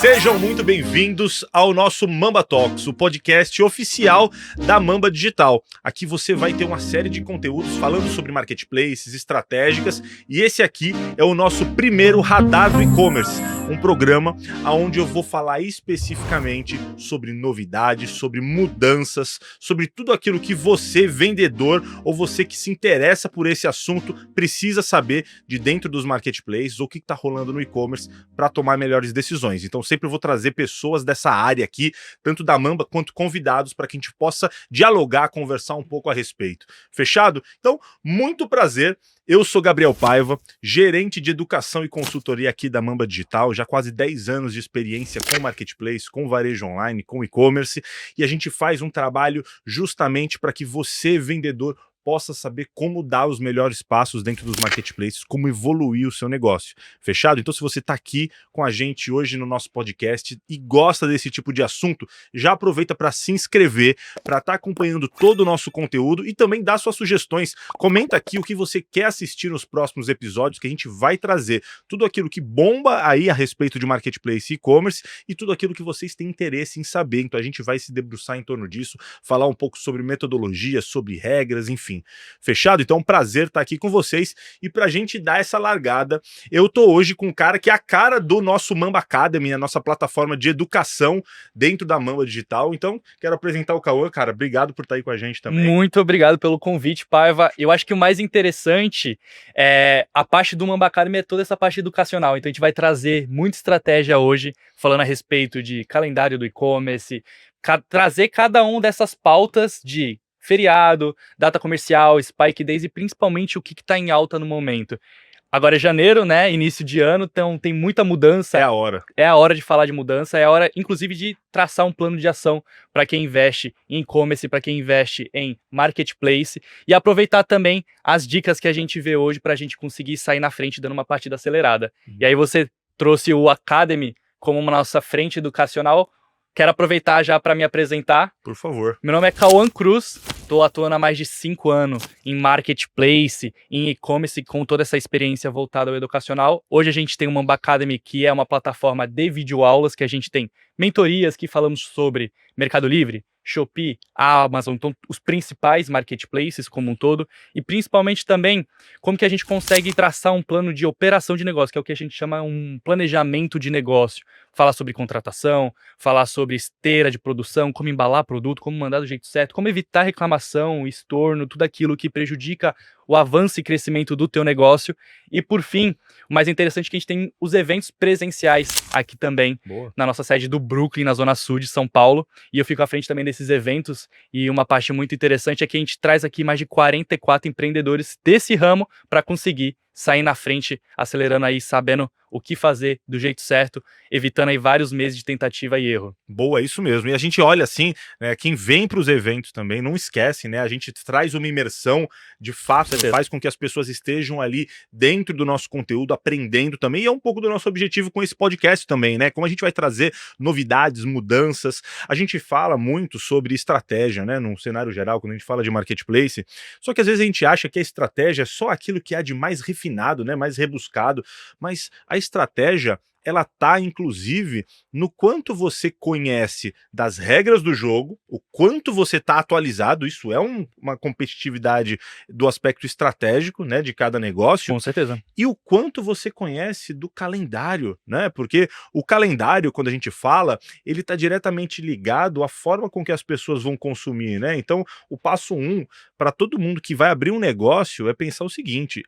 Sejam muito bem-vindos ao nosso Mamba Talks, o podcast oficial da Mamba Digital. Aqui você vai ter uma série de conteúdos falando sobre marketplaces, estratégicas, e esse aqui é o nosso primeiro Radar do E-Commerce, um programa onde eu vou falar especificamente sobre novidades, sobre mudanças, sobre tudo aquilo que você, vendedor, ou você que se interessa por esse assunto, precisa saber de dentro dos marketplaces, ou o que está rolando no e-commerce para tomar melhores decisões. Então sempre vou trazer pessoas dessa área aqui, tanto da Mamba quanto convidados, para que a gente possa dialogar, conversar um pouco a respeito. Fechado? Então, muito prazer. Eu sou Gabriel Paiva, gerente de educação e consultoria aqui da Mamba Digital, já quase 10 anos de experiência com marketplace, com varejo online, com e-commerce, e a gente faz um trabalho justamente para que você, vendedor, possa saber como dar os melhores passos dentro dos marketplaces, como evoluir o seu negócio. Fechado? Então, se você está aqui com a gente hoje no nosso podcast e gosta desse tipo de assunto, já aproveita para se inscrever, para estar acompanhando todo o nosso conteúdo e também dar suas sugestões. Comenta aqui o que você quer assistir nos próximos episódios, que a gente vai trazer tudo aquilo que bomba aí a respeito de marketplace e e-commerce e tudo aquilo que vocês têm interesse em saber. Então, a gente vai se debruçar em torno disso, falar um pouco sobre metodologia, sobre regras, enfim. Fechado? Então é um prazer estar aqui com vocês e pra gente dar essa largada, eu tô hoje com um cara que é a cara do nosso Mamba Academy, a nossa plataforma de educação dentro da Mamba Digital. Então quero apresentar o Cauã, cara, obrigado por estar aí com a gente também. Muito obrigado pelo convite, Paiva. Eu acho que o mais interessante é a parte do Mamba Academy, é toda essa parte educacional. Então a gente vai trazer muita estratégia hoje, falando a respeito de calendário do e-commerce, trazer cada um dessas pautas de feriado, data comercial, Spike Days e principalmente o que está em alta no momento. Agora é janeiro, né? Início de ano, então tem muita mudança. É a hora. É a hora de falar de mudança, é a hora, inclusive, de traçar um plano de ação para quem investe em e-commerce, para quem investe em marketplace e aproveitar também as dicas que a gente vê hoje para a gente conseguir sair na frente dando uma partida acelerada. E aí você trouxe o Academy como uma nossa frente educacional. Quero aproveitar já para me apresentar. Por favor. Meu nome é Cauã Cruz, estou atuando há mais de 5 anos em marketplace, em e-commerce, com toda essa experiência voltada ao educacional. Hoje a gente tem o Mamba Academy, que é uma plataforma de videoaulas, que a gente tem mentorias que falamos sobre Mercado Livre, Shopee, a Amazon, então os principais marketplaces como um todo, e principalmente também como que a gente consegue traçar um plano de operação de negócio, que é o que a gente chama um planejamento de negócio. Falar sobre contratação, falar sobre esteira de produção, como embalar produto, como mandar do jeito certo, como evitar reclamação, estorno, tudo aquilo que prejudica o avanço e crescimento do teu negócio. E por fim, o mais interessante é que a gente tem os eventos presenciais aqui também, na nossa sede do Brooklyn, na Zona Sul de São Paulo, e eu fico à frente também desses eventos, e uma parte muito interessante é que a gente traz aqui mais de 44 empreendedores desse ramo para conseguir sair na frente, acelerando aí, sabendo o que fazer do jeito certo, evitando aí vários meses de tentativa e erro. Boa, isso mesmo. E a gente olha assim, né, quem vem para os eventos também, não esquece, né? A gente traz uma imersão de fato, faz com que as pessoas estejam ali dentro do nosso conteúdo, aprendendo também, e é um pouco do nosso objetivo com esse podcast também, né? Como a gente vai trazer novidades, mudanças, a gente fala muito sobre estratégia, né? Num cenário geral, quando a gente fala de marketplace, só que às vezes a gente acha que a estratégia é só aquilo que há de mais refinado, né? Mais rebuscado, mas a estratégia, ela tá, inclusive, no quanto você conhece das regras do jogo, o quanto você tá atualizado, isso é uma competitividade do aspecto estratégico, né, de cada negócio. Com certeza. E o quanto você conhece do calendário, né, porque o calendário, quando a gente fala, ele tá diretamente ligado à forma com que as pessoas vão consumir, né, então o passo 1, para todo mundo que vai abrir um negócio, é pensar o seguinte,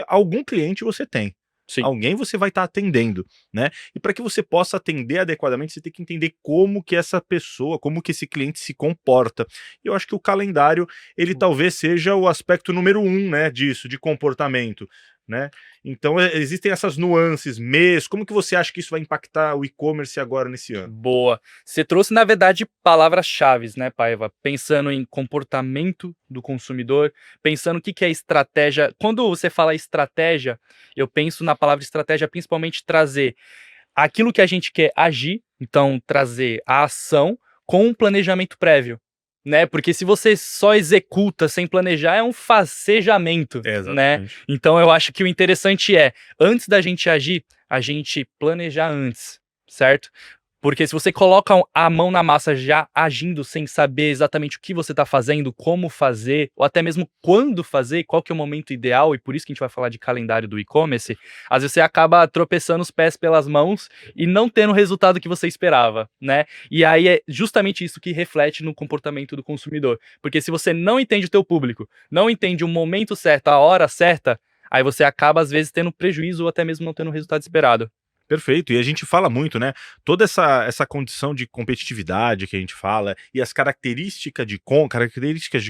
algum cliente você tem. Sim. Alguém você vai estar atendendo, né? E para que você possa atender adequadamente, você tem que entender como que essa pessoa, como que esse cliente se comporta. E eu acho que o calendário, ele talvez seja o aspecto número 1, né, disso, de comportamento, né? Então existem essas nuances, como que você acha que isso vai impactar o e-commerce agora nesse ano? Boa. Você trouxe, na verdade, palavras-chave, né, Paiva? Pensando em comportamento do consumidor, pensando o que é estratégia. Quando você fala estratégia, eu penso na palavra estratégia principalmente trazer aquilo que a gente quer agir, então trazer a ação com um planejamento prévio. Né? Porque se você só executa sem planejar, é um facejamento, né? Então eu acho que o interessante é, antes da gente agir, a gente planejar antes, certo? Porque se você coloca a mão na massa já agindo sem saber exatamente o que você está fazendo, como fazer, ou até mesmo quando fazer, qual que é o momento ideal, e por isso que a gente vai falar de calendário do e-commerce, às vezes você acaba tropeçando os pés pelas mãos e não tendo o resultado que você esperava, né? E aí é justamente isso que reflete no comportamento do consumidor. Porque se você não entende o teu público, não entende o momento certo, a hora certa, aí você acaba às vezes tendo prejuízo ou até mesmo não tendo o resultado esperado. Perfeito, e a gente fala muito, né? Toda essa condição de competitividade que a gente fala e as características de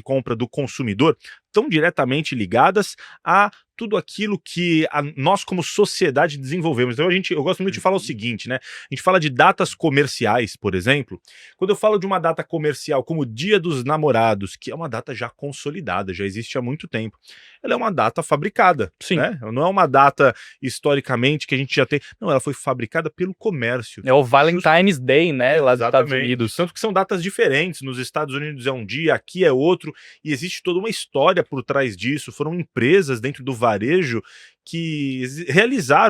compra do consumidor estão diretamente ligadas a tudo aquilo que nós como sociedade desenvolvemos. Então eu gosto muito de falar o seguinte, né? A gente fala de datas comerciais, por exemplo. Quando eu falo de uma data comercial como o Dia dos Namorados, que é uma data já consolidada, já existe há muito tempo, ela é uma data fabricada, Sim. né? Não é uma data historicamente que a gente já tem. Não, ela foi fabricada pelo comércio. É o Valentine's Day, né, lá dos Estados Exatamente. Unidos. Tanto que são datas diferentes. Nos Estados Unidos é um dia, aqui é outro, e existe toda uma história por trás disso. Foram empresas dentro do varejo que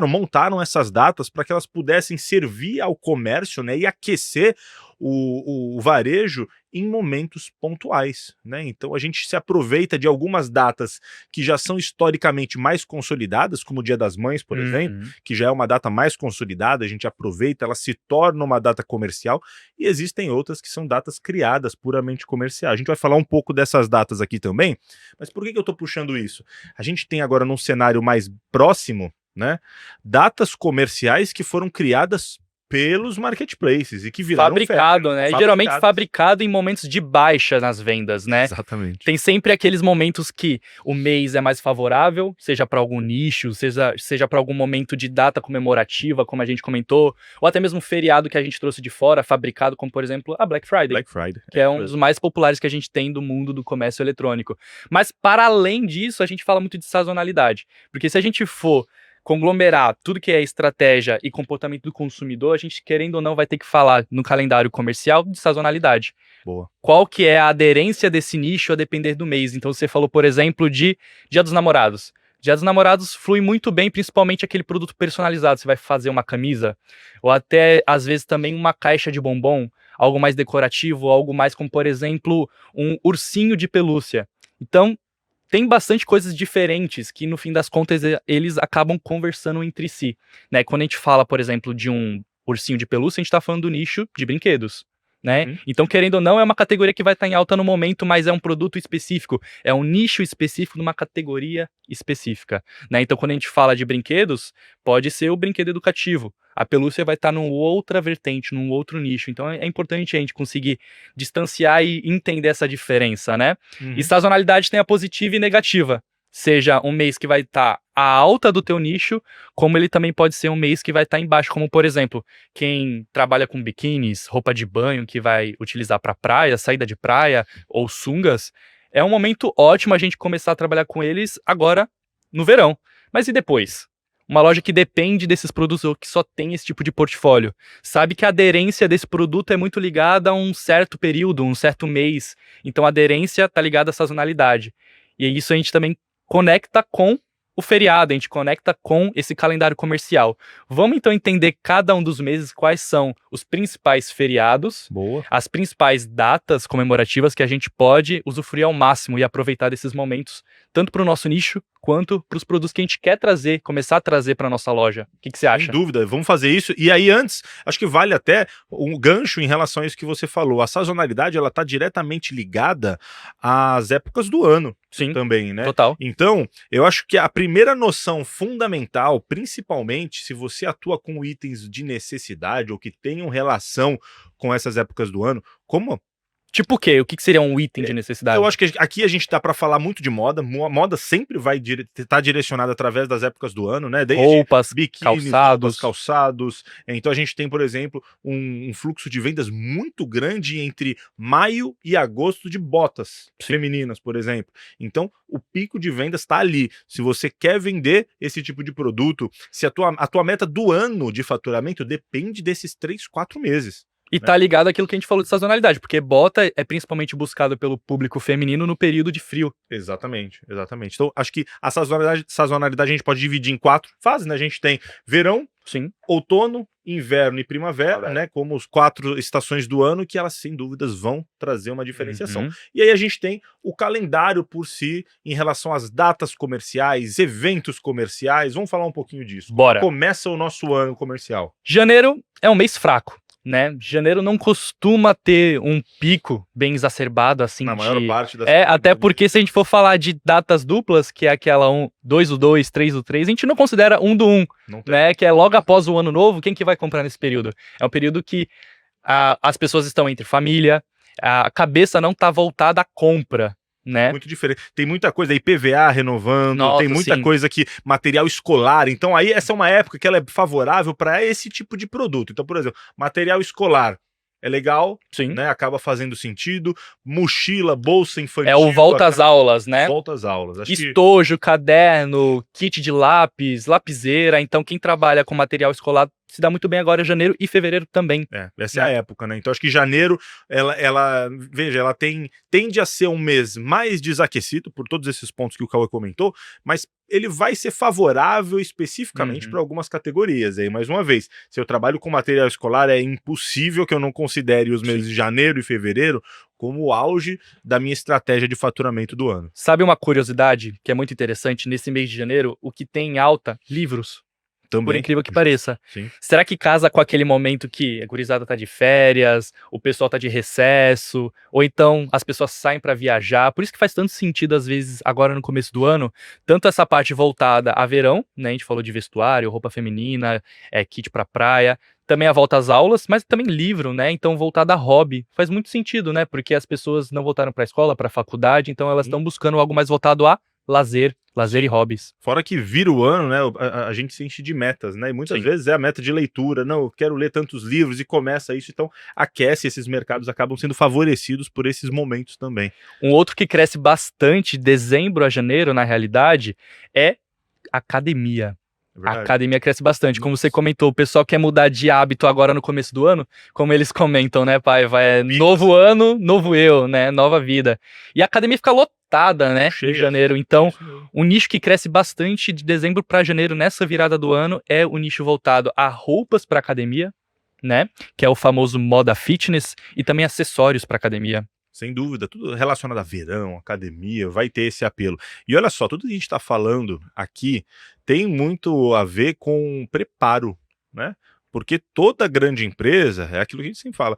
montaram essas datas para que elas pudessem servir ao comércio, né, e aquecer o varejo em momentos pontuais, né? Então a gente se aproveita de algumas datas que já são historicamente mais consolidadas, como o Dia das Mães, por exemplo, que já é uma data mais consolidada, a gente aproveita, ela se torna uma data comercial, e existem outras que são datas criadas puramente comerciais. A gente vai falar um pouco dessas datas aqui também, mas por que eu estou puxando isso? A gente tem agora num cenário mais próximo, né, datas comerciais que foram criadas pelos marketplaces e que viraram fabricado, né? Geralmente fabricado em momentos de baixa nas vendas, né? Exatamente. Tem sempre aqueles momentos que o mês é mais favorável, seja para algum nicho, seja para algum momento de data comemorativa, como a gente comentou, ou até mesmo feriado que a gente trouxe de fora, fabricado, como por exemplo a Black Friday. Que é um dos mais populares que a gente tem do mundo do comércio eletrônico. Mas para além disso, a gente fala muito de sazonalidade, porque se a gente for conglomerar tudo que é estratégia e comportamento do consumidor, a gente, querendo ou não, vai ter que falar no calendário comercial de sazonalidade. Boa. Qual que é a aderência desse nicho a depender do mês? Então você falou, por exemplo, de Dia dos Namorados. Dia dos Namorados flui muito bem, principalmente aquele produto personalizado. Você vai fazer uma camisa, ou até, às vezes, também uma caixa de bombom, algo mais decorativo, algo mais como, por exemplo, um ursinho de pelúcia. Então, tem bastante coisas diferentes que, no fim das contas, eles acabam conversando entre si, né? Quando a gente fala, por exemplo, de um ursinho de pelúcia, a gente tá falando do nicho de brinquedos, né? Então, querendo ou não, é uma categoria que vai estar em alta no momento, mas é um produto específico, é um nicho específico numa categoria específica, né? Então, quando a gente fala de brinquedos, pode ser o brinquedo educativo. A pelúcia vai estar numa outra vertente, num outro nicho. Então é importante a gente conseguir distanciar e entender essa diferença, né? E sazonalidade tem a positiva e negativa. Seja um mês que vai estar à alta do teu nicho, como ele também pode ser um mês que vai estar embaixo. Como, por exemplo, quem trabalha com biquínis, roupa de banho que vai utilizar para praia, saída de praia ou sungas, é um momento ótimo a gente começar a trabalhar com eles agora no verão. Mas e depois? Uma loja que depende desses produtos ou que só tem esse tipo de portfólio, sabe que a aderência desse produto é muito ligada a um certo período, um certo mês. Então a aderência está ligada à sazonalidade. E isso a gente também conecta com o feriado, a gente conecta com esse calendário comercial. Vamos então entender cada um dos meses, quais são os principais feriados, as principais datas comemorativas que a gente pode usufruir ao máximo e aproveitar desses momentos, tanto para o nosso nicho, quanto para os produtos que a gente quer trazer, começar a trazer para a nossa loja. O que você acha? Sem dúvida, vamos fazer isso. E aí antes, acho que vale até um gancho em relação a isso que você falou. A sazonalidade, ela está diretamente ligada às épocas do ano. Sim, também, né? Total. Então, eu acho que a primeira noção fundamental, principalmente se você atua com itens de necessidade ou que tenham relação com essas épocas do ano, como... Tipo o quê? O que seria um item de necessidade? Eu acho que aqui a gente tá para falar muito de moda. Moda sempre vai estar direcionada através das épocas do ano, né? Desde roupas, biquínis, calçados. Então a gente tem, por exemplo, um fluxo de vendas muito grande entre maio e agosto de botas femininas, por exemplo. Então o pico de vendas está ali. Se você quer vender esse tipo de produto, se a tua meta do ano de faturamento depende desses 3, 4 meses. E tá ligado àquilo que a gente falou de sazonalidade, porque bota é principalmente buscado pelo público feminino no período de frio. Exatamente. Então, acho que a sazonalidade a gente pode dividir em 4 fases, né? A gente tem verão, Sim. Outono, inverno e primavera, né, como os 4 estações do ano, que elas sem dúvidas vão trazer uma diferenciação. Uhum. E aí a gente tem o calendário por si, em relação às datas comerciais, eventos comerciais, vamos falar um pouquinho disso. Bora. Começa o nosso ano comercial. Janeiro é um mês fraco, né? Janeiro não costuma ter um pico bem exacerbado, assim, Na maior parte das até porque se a gente for falar de datas duplas, que é aquela 2 do 2, 3 do 3, a gente não considera 1 do 1, Não tem. né? Que é logo após o ano novo, quem que vai comprar nesse período? É um período que as pessoas estão entre família, a cabeça não tá voltada à compra, né? Muito diferente. Tem muita coisa aí, PVA renovando, Nossa, tem muita sim. coisa que material escolar. Então aí essa é uma época que ela é favorável para esse tipo de produto. Então, por exemplo, material escolar é legal, Sim. né? Acaba fazendo sentido. Mochila, bolsa infantil. É o volta às aulas, né? Volta às aulas. Acho que Estojo, caderno, kit de lápis, lapiseira. Então, quem trabalha com material escolar se dá muito bem agora em janeiro e fevereiro também. essa é a época, né? Então acho que janeiro, veja, ela tende a ser um mês mais desaquecido por todos esses pontos que o Cauê comentou, mas ele vai ser favorável especificamente para algumas categorias. Aí, mais uma vez, se eu trabalho com material escolar, é impossível que eu não considere os meses de janeiro e fevereiro como o auge da minha estratégia de faturamento do ano. Sabe uma curiosidade que é muito interessante? Nesse mês de janeiro, o que tem em alta? Livros. Também. Por incrível que pareça. Sim. Será que casa com aquele momento que a gurizada tá de férias, o pessoal tá de recesso, ou então as pessoas saem para viajar? Por isso que faz tanto sentido, às vezes, agora no começo do ano, tanto essa parte voltada a verão, né? A gente falou de vestuário, roupa feminina, kit pra praia, também a volta às aulas, mas também livro, né? Então voltada a hobby. Faz muito sentido, né? Porque as pessoas não voltaram pra escola, pra faculdade, então elas estão buscando algo mais voltado a lazer e hobbies. Fora que vira o ano, né, a gente se enche de metas, né, e muitas vezes é a meta de leitura, não, eu quero ler tantos livros e começa isso, então aquece, esses mercados acabam sendo favorecidos por esses momentos também. Um outro que cresce bastante, dezembro a janeiro, na realidade, é academia. A academia cresce bastante. Como você comentou, o pessoal quer mudar de hábito agora no começo do ano, como eles comentam, né, pai? Novo ano, novo eu, né? Nova vida. E a academia fica lotada, né? Em janeiro. Então, um nicho que cresce bastante de dezembro para janeiro nessa virada do ano é o nicho voltado a roupas para academia, né? Que é o famoso moda fitness, e também acessórios para academia. Sem dúvida, tudo relacionado a verão, academia, vai ter esse apelo. E olha só, tudo que a gente está falando aqui tem muito a ver com preparo, né? Porque toda grande empresa, é aquilo que a gente sempre fala,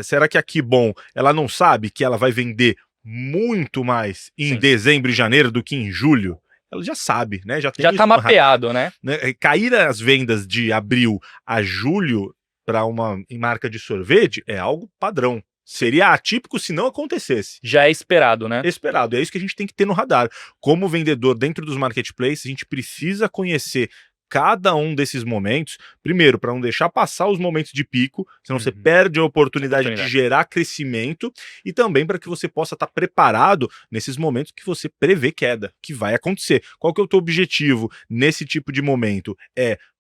será que a Kibon, ela não sabe que ela vai vender muito mais em dezembro e janeiro do que em julho? Ela já sabe, né? Já tá mapeado, né? Cair as vendas de abril a julho para uma marca de sorvete é algo padrão. Seria atípico se não acontecesse. Já é esperado, né? Esperado, é isso que a gente tem que ter no radar. Como vendedor dentro dos marketplaces, a gente precisa conhecer cada um desses momentos, primeiro, para não deixar passar os momentos de pico, senão você perde a oportunidade de gerar crescimento, e também para que você possa estar preparado nesses momentos que você prevê queda, que vai acontecer. Qual que é o teu objetivo nesse tipo de momento?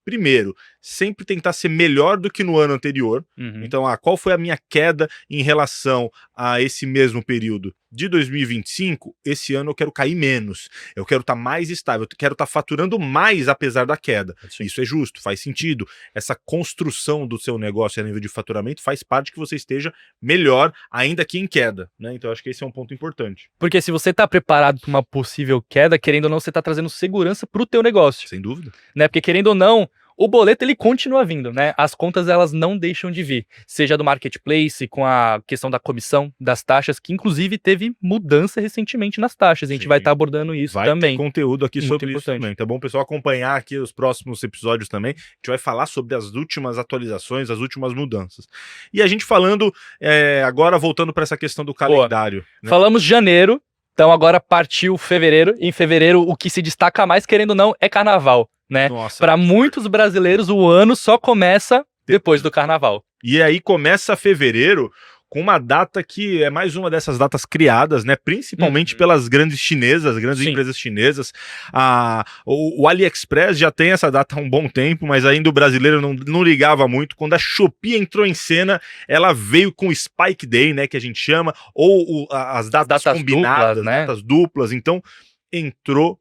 Primeiro, sempre tentar ser melhor do que no ano anterior. Então, qual foi a minha queda em relação a esse mesmo período? De 2025, esse ano eu quero cair menos. Eu quero estar mais estável, eu quero estar faturando mais apesar da queda. Isso é justo, faz sentido. Essa construção do seu negócio a nível de faturamento faz parte que você esteja melhor, ainda que em queda, né? Então, acho que esse é um ponto importante. Porque se você está preparado para uma possível queda, querendo ou não, você está trazendo segurança para o teu negócio. Sem dúvida. Né? Porque querendo ou não, o boleto ele continua vindo, né? As contas elas não deixam de vir. Seja do marketplace, com a questão da comissão, das taxas, que inclusive teve mudança recentemente nas taxas. A gente vai estar abordando isso também. Vai ter conteúdo aqui sobre isso também. Tá bom, pessoal? Acompanhar aqui os próximos episódios também. A gente vai falar sobre as últimas atualizações, as últimas mudanças. E a gente falando, agora voltando para essa questão do calendário. Né? Falamos janeiro, então agora partiu fevereiro. Em fevereiro o que se destaca mais, querendo ou não, é carnaval. Né? Para muitos brasileiros, o ano só começa depois do carnaval. E aí começa fevereiro com uma data que é mais uma dessas datas criadas, né? Principalmente pelas grandes chinesas, grandes empresas chinesas. O AliExpress já tem essa data há um bom tempo, mas ainda o brasileiro não ligava muito. Quando a Shopee entrou em cena, ela veio com o Spike Day, né? Que a gente chama, ou as datas combinadas, duplas, né? datas duplas. Então, entrou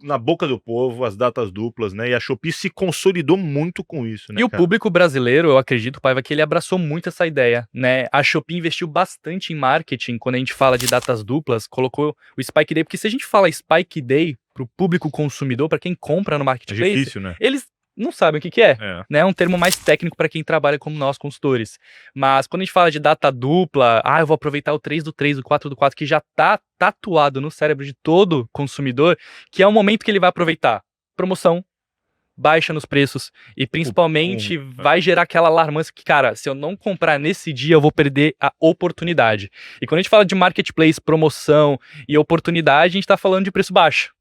na boca do povo, as datas duplas, né? E a Shopee se consolidou muito com isso, né, E o cara? público brasileiro, eu acredito, Paiva, que ele abraçou muito essa ideia, né? A Shopee investiu bastante em marketing quando a gente fala de datas duplas, colocou o Spike Day, porque se a gente fala Spike Day pro público consumidor, para quem compra no É marketplace, difícil, né? eles não sabem o que é. É. Né? É um termo mais técnico para quem trabalha como nós, consultores. Mas quando a gente fala de data dupla, eu vou aproveitar o 3 do 3, o 4 do 4, que já tá tatuado no cérebro de todo consumidor, que é o momento que ele vai aproveitar. Promoção, baixa nos preços e principalmente vai gerar aquela alarmância que, cara, se eu não comprar nesse dia, eu vou perder a oportunidade. E quando a gente fala de marketplace, promoção e oportunidade, a gente tá falando de preço baixo.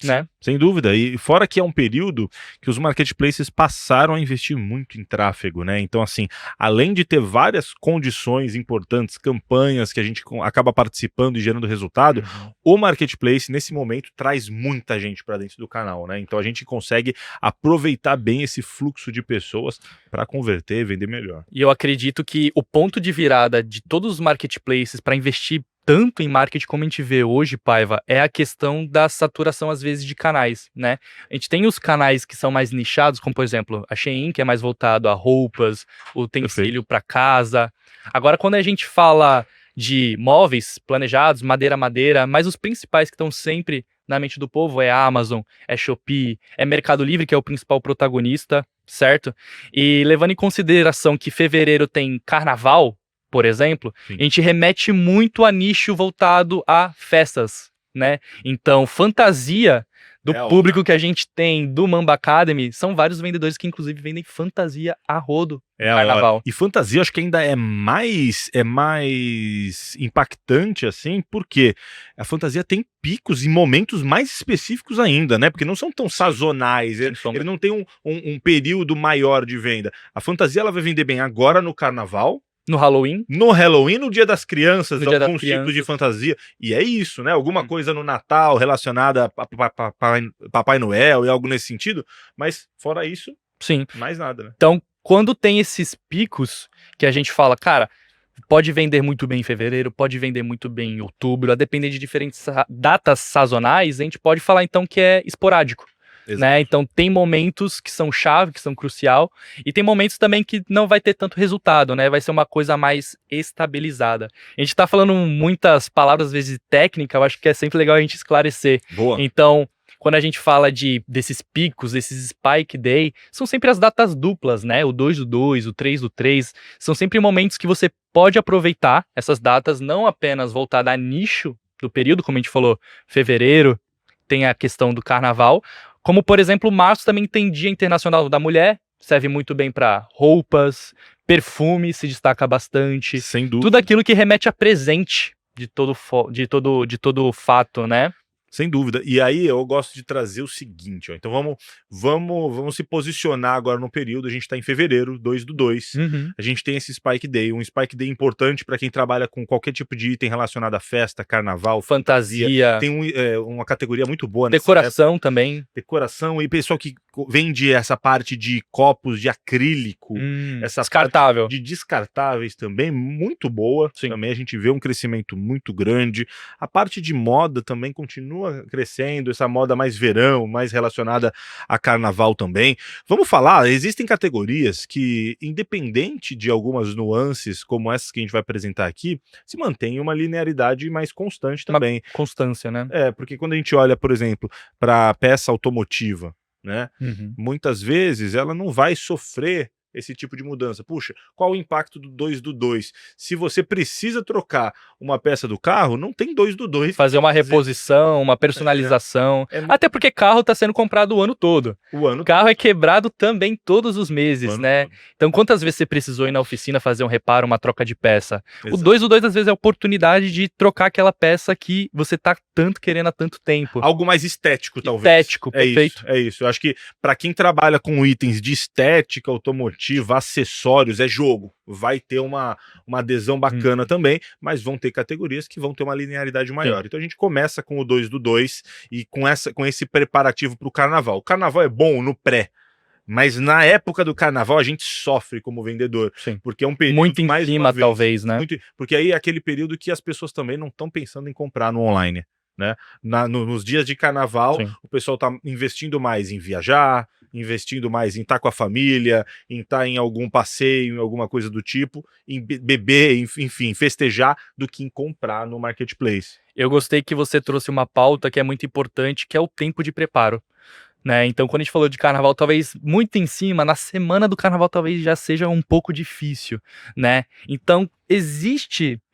Né? Sem dúvida, e fora que é um período que os marketplaces passaram a investir muito em tráfego, né? Então, assim, além de ter várias condições importantes, campanhas que a gente acaba participando e gerando resultado, o marketplace, nesse momento, traz muita gente para dentro do canal, né? Então a gente consegue aproveitar bem esse fluxo de pessoas para converter e vender melhor. E eu acredito que o ponto de virada de todos os marketplaces para investir tanto em marketing como a gente vê hoje, Paiva, é a questão da saturação, às vezes, de canais, né? A gente tem os canais que são mais nichados, como, por exemplo, a Shein, que é mais voltado a roupas, utensílio para casa. Agora, quando a gente fala de móveis planejados, madeira, mas os principais que estão sempre na mente do povo é Amazon, é Shopee, é Mercado Livre, que é o principal protagonista, certo? E levando em consideração que fevereiro tem carnaval, por exemplo, Sim. A gente remete muito a nicho voltado a festas, né? Então, fantasia do público que a gente tem do Mamba Academy são vários vendedores que, inclusive, vendem fantasia a rodo no carnaval. E fantasia, acho que ainda é mais impactante, assim, porque a fantasia tem picos e momentos mais específicos ainda, né? Porque não são tão sazonais, ele não tem um período maior de venda. A fantasia, ela vai vender bem agora no carnaval, no Halloween, no Dia das Crianças, alguns tipos de fantasia. E é isso, né? Alguma coisa no Natal relacionada a Papai Noel e algo nesse sentido. Mas, fora isso, sim, mais nada, né? Então, quando tem esses picos que a gente fala, cara, pode vender muito bem em fevereiro, pode vender muito bem em outubro, a depender de diferentes datas sazonais, a gente pode falar, então, que é esporádico. Né? Então tem momentos que são chave, que são crucial, e tem momentos também que não vai ter tanto resultado, né? Vai ser uma coisa mais estabilizada. A gente tá falando muitas palavras, às vezes, técnica, eu acho que é sempre legal a gente esclarecer. Boa. Então, quando a gente fala desses picos, desses Spike Day, são sempre as datas duplas, né? O 2 do 2, o 3 do 3, são sempre momentos que você pode aproveitar essas datas, não apenas voltada a nicho do período, como a gente falou, fevereiro, tem a questão do carnaval, como, por exemplo, março também tem Dia Internacional da Mulher, serve muito bem para roupas, perfume se destaca bastante. Sem dúvida. Tudo aquilo que remete a presente de todo fato, né? Sem dúvida. E aí eu gosto de trazer o seguinte, ó. Então vamos se posicionar agora no período. A gente está em fevereiro, 2 do 2. A gente tem esse Spike Day, um Spike Day importante para quem trabalha com qualquer tipo de item relacionado a festa, carnaval, fantasia. Tem uma categoria muito boa. Decoração também. Decoração e pessoal que vende essa parte de copos de acrílico, essa descartável. parte de descartáveis também, muito boa. Sim. Também a gente vê um crescimento muito grande. A parte de moda também continua crescendo, essa moda mais verão, mais relacionada a carnaval também. Vamos falar, existem categorias que, independente de algumas nuances, como essas que a gente vai apresentar aqui, se mantém uma linearidade mais constante também. Uma constância, né? Porque quando a gente olha, por exemplo, para peça automotiva, né? Muitas vezes ela não vai sofrer esse tipo de mudança. Puxa, qual o impacto do 2 do 2? Se você precisa trocar uma peça do carro, não tem 2 do 2. Fazer uma reposição, uma personalização. Até porque carro está sendo comprado o ano todo. Carro é quebrado também todos os meses, né? Todo. Então, quantas vezes você precisou ir na oficina fazer um reparo, uma troca de peça? Exato. O 2 do 2, às vezes, é a oportunidade de trocar aquela peça que você tá tanto querendo há tanto tempo. Algo mais estético, talvez. Estético, perfeito. É isso. Eu acho que para quem trabalha com itens de estética automotiva, acessórios, é jogo. Vai ter uma adesão bacana também, mas vão ter categorias que vão ter uma linearidade maior. Então a gente começa com o 2 do 2 e com esse preparativo para o carnaval. O carnaval é bom no pré, mas na época do carnaval a gente sofre como vendedor. Sim. Porque é um período muito em cima, talvez, né? Porque aí é aquele período que as pessoas também não estão pensando em comprar no online. né? Nos dias de carnaval, Sim. o pessoal está investindo mais em viajar, investindo mais em estar com a família, em estar em algum passeio, em alguma coisa do tipo, em beber, enfim, festejar, do que em comprar no marketplace. Eu gostei que você trouxe uma pauta que é muito importante, que é o tempo de preparo. Né? Então, quando a gente falou de carnaval, talvez muito em cima, na semana do carnaval talvez já seja um pouco difícil, né? Então,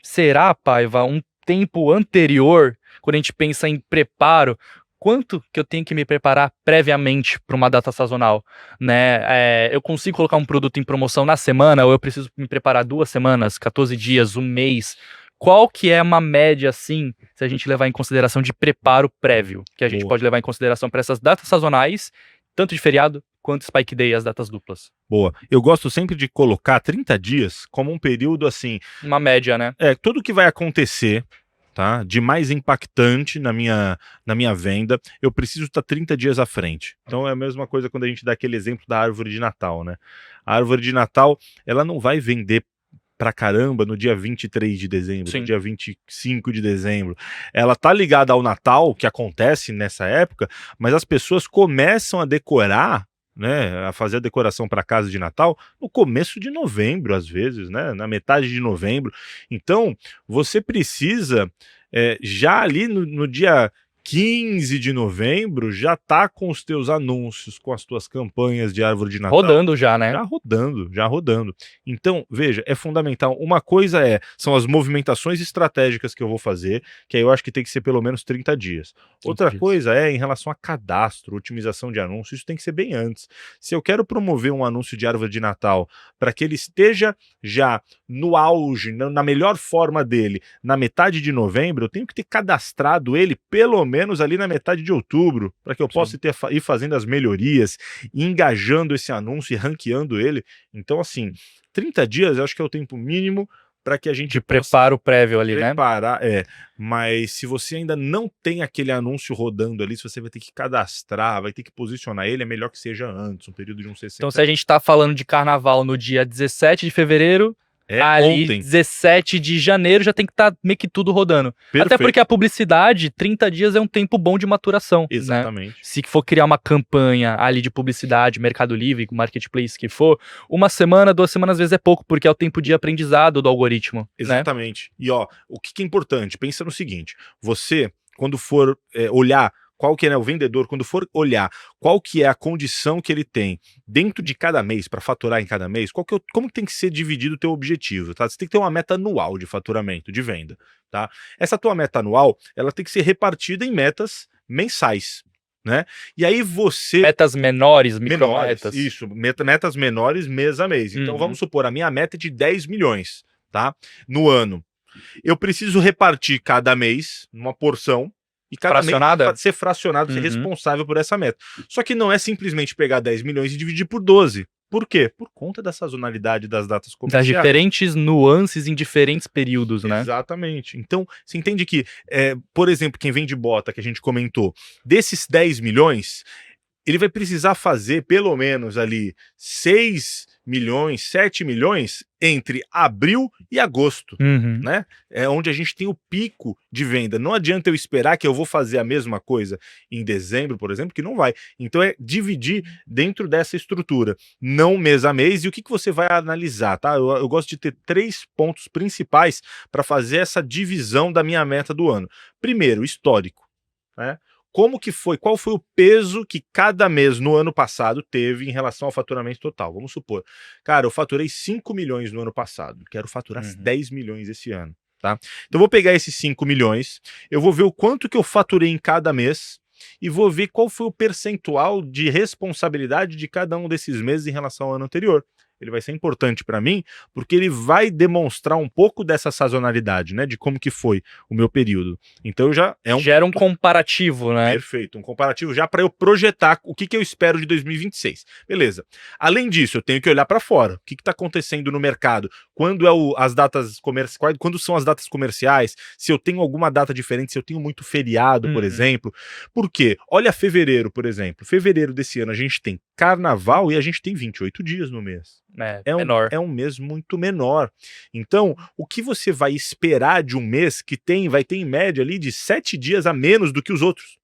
será, Paiva, um tempo anterior, quando a gente pensa em preparo, quanto que eu tenho que me preparar previamente para uma data sazonal, né? Eu consigo colocar um produto em promoção na semana ou eu preciso me preparar 2 semanas, 14 dias, um mês? Qual que é uma média, assim, se a gente levar em consideração de preparo prévio, que a gente pode levar em consideração para essas datas sazonais, tanto de feriado quanto Spike Day, as datas duplas? Boa. Eu gosto sempre de colocar 30 dias como um período assim... Uma média, né? Tudo que vai acontecer, tá, de mais impactante na minha venda, eu preciso estar 30 dias à frente. Então é a mesma coisa quando a gente dá aquele exemplo da árvore de Natal, né? A árvore de Natal, ela não vai vender pra caramba no dia 23 de dezembro, Sim. no dia 25 de dezembro. Ela tá ligada ao Natal, que acontece nessa época, mas as pessoas começam a decorar, né, a fazer a decoração para casa de Natal no começo de novembro, às vezes, né, na metade de novembro. Então, você precisa, já ali no dia 15 de novembro, já tá com os teus anúncios, com as tuas campanhas de árvore de Natal. Rodando já, né? Já rodando. Então, veja, é fundamental. Uma coisa são as movimentações estratégicas que eu vou fazer, que aí eu acho que tem que ser pelo menos 30 dias. Outra coisa é em relação a cadastro, otimização de anúncios, isso tem que ser bem antes. Se eu quero promover um anúncio de árvore de Natal para que ele esteja já no auge, na melhor forma dele, na metade de novembro, eu tenho que ter cadastrado ele pelo menos ali na metade de outubro, para que eu possa ir fazendo as melhorias, engajando esse anúncio e ranqueando ele. Então, assim, 30 dias eu acho que é o tempo mínimo para que a gente preparo prévio ali, preparar, mas se você ainda não tem aquele anúncio rodando ali, se você vai ter que cadastrar, vai ter que posicionar ele, é melhor que seja antes, um período de uns 60 Então, se a gente tá falando de carnaval no dia 17 de fevereiro, ali, ontem. 17 de janeiro já tem que estar meio que tudo rodando. Perfeito. Até porque a publicidade, 30 dias é um tempo bom de maturação. Exatamente. Né? Se for criar uma campanha ali de publicidade, Mercado Livre, Marketplace que for, 1 semana, 2 semanas às vezes é pouco, porque é o tempo de aprendizado do algoritmo. Exatamente. Né? E ó, o que é importante? Pensa no seguinte, você, quando for olhar qual que é, né, o vendedor, quando for olhar qual que é a condição que ele tem dentro de cada mês, para faturar em cada mês, como que tem que ser dividido o teu objetivo, tá? Você tem que ter uma meta anual de faturamento, de venda, tá? Essa tua meta anual, ela tem que ser repartida em metas mensais, né? E aí você... Metas menores, micrometas. Isso, metas menores mês a mês. Então vamos supor, a minha meta é de 10 milhões, tá? No ano. Eu preciso repartir cada mês numa porção, e cada mês ser fracionado, ser responsável por essa meta. Só que não é simplesmente pegar 10 milhões e dividir por 12. Por quê? Por conta da sazonalidade das datas comerciais. Das diferentes nuances em diferentes períodos, né? Exatamente. Então, você entende que, por exemplo, quem vende bota, que a gente comentou, desses 10 milhões, ele vai precisar fazer pelo menos ali 6 milhões, 7 milhões entre abril e agosto, né? É onde a gente tem o pico de venda. Não adianta eu esperar que eu vou fazer a mesma coisa em dezembro, por exemplo, que não vai. Então é dividir dentro dessa estrutura, não mês a mês. E o que você vai analisar, tá? Eu gosto de ter 3 pontos principais para fazer essa divisão da minha meta do ano. Primeiro, histórico, né? Como que foi, qual foi o peso que cada mês no ano passado teve em relação ao faturamento total? Vamos supor, cara, eu faturei 5 milhões no ano passado, quero faturar 10 milhões esse ano, tá? Então eu vou pegar esses 5 milhões, eu vou ver o quanto que eu faturei em cada mês e vou ver qual foi o percentual de responsabilidade de cada um desses meses em relação ao ano anterior. Ele vai ser importante para mim, porque ele vai demonstrar um pouco dessa sazonalidade, né, de como que foi o meu período. Então já gera um comparativo, né? Perfeito, um comparativo já para eu projetar o que eu espero de 2026. Beleza. Além disso, eu tenho que olhar para fora. O que está acontecendo no mercado? Quando as datas comerciais? Quando são as datas comerciais? Se eu tenho alguma data diferente? Se eu tenho muito feriado, por exemplo? Por quê? Olha fevereiro, por exemplo. Fevereiro desse ano a gente tem carnaval e a gente tem 28 dias no mês. Menor. É um mês muito menor. Então, o que você vai esperar de um mês que vai ter em média ali de 7 dias a menos do que os outros?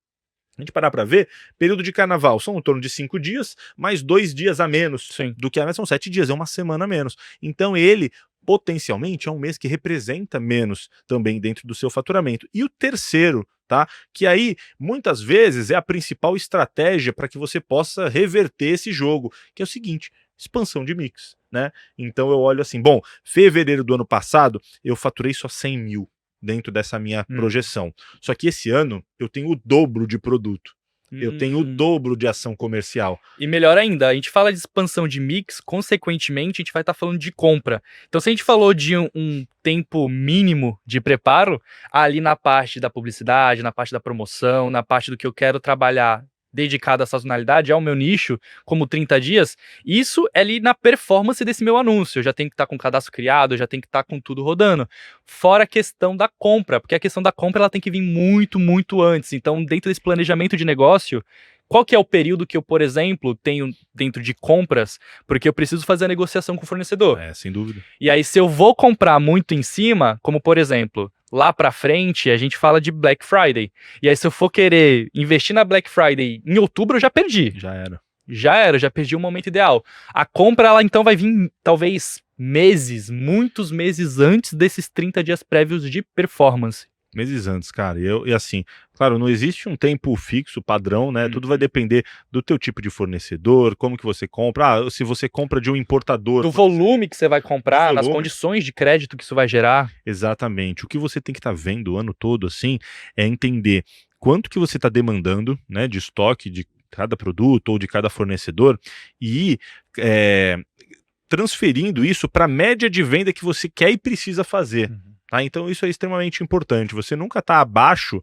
A gente parar para ver, período de carnaval são em torno de 5 dias, mais 2 dias a menos Sim. do que a média, são 7 dias, é uma semana a menos. Então ele, potencialmente, é um mês que representa menos também dentro do seu faturamento. E o terceiro, tá? Que aí, muitas vezes, é a principal estratégia para que você possa reverter esse jogo, que é o seguinte: expansão de mix, né? Então eu olho assim, bom, fevereiro do ano passado, eu faturei só 100 mil dentro dessa minha projeção. Só que esse ano eu tenho o dobro de produto. Eu tenho o dobro de ação comercial. E melhor ainda, a gente fala de expansão de mix, consequentemente a gente vai estar falando de compra. Então se a gente falou de um tempo mínimo de preparo, ali na parte da publicidade, na parte da promoção, na parte do que eu quero trabalhar dedicado à sazonalidade, ao meu nicho, como 30 dias, isso é ali na performance desse meu anúncio. Eu já tenho que estar com o cadastro criado, eu já tenho que estar com tudo rodando. Fora a questão da compra, porque a questão da compra ela tem que vir muito, muito antes. Então, dentro desse planejamento de negócio, qual que é o período que eu, por exemplo, tenho dentro de compras, porque eu preciso fazer a negociação com o fornecedor. Sem dúvida. E aí, se eu vou comprar muito em cima, como por exemplo, lá pra frente, a gente fala de Black Friday. E aí, se eu for querer investir na Black Friday em outubro, eu já perdi. Já perdi o momento ideal. A compra, ela então vai vir, talvez, muitos meses antes desses 30 dias prévios de performance. Meses antes, cara. E assim, claro, não existe um tempo fixo, padrão, né? Tudo vai depender do teu tipo de fornecedor, como que você compra. Se você compra de um importador. Do volume que você vai comprar, nas condições de crédito que isso vai gerar. Exatamente. O que você tem que estar vendo o ano todo, assim, é entender quanto que você está demandando, né, de estoque de cada produto ou de cada fornecedor e ir transferindo isso para a média de venda que você quer e precisa fazer. Tá? Então isso é extremamente importante. Você nunca está abaixo,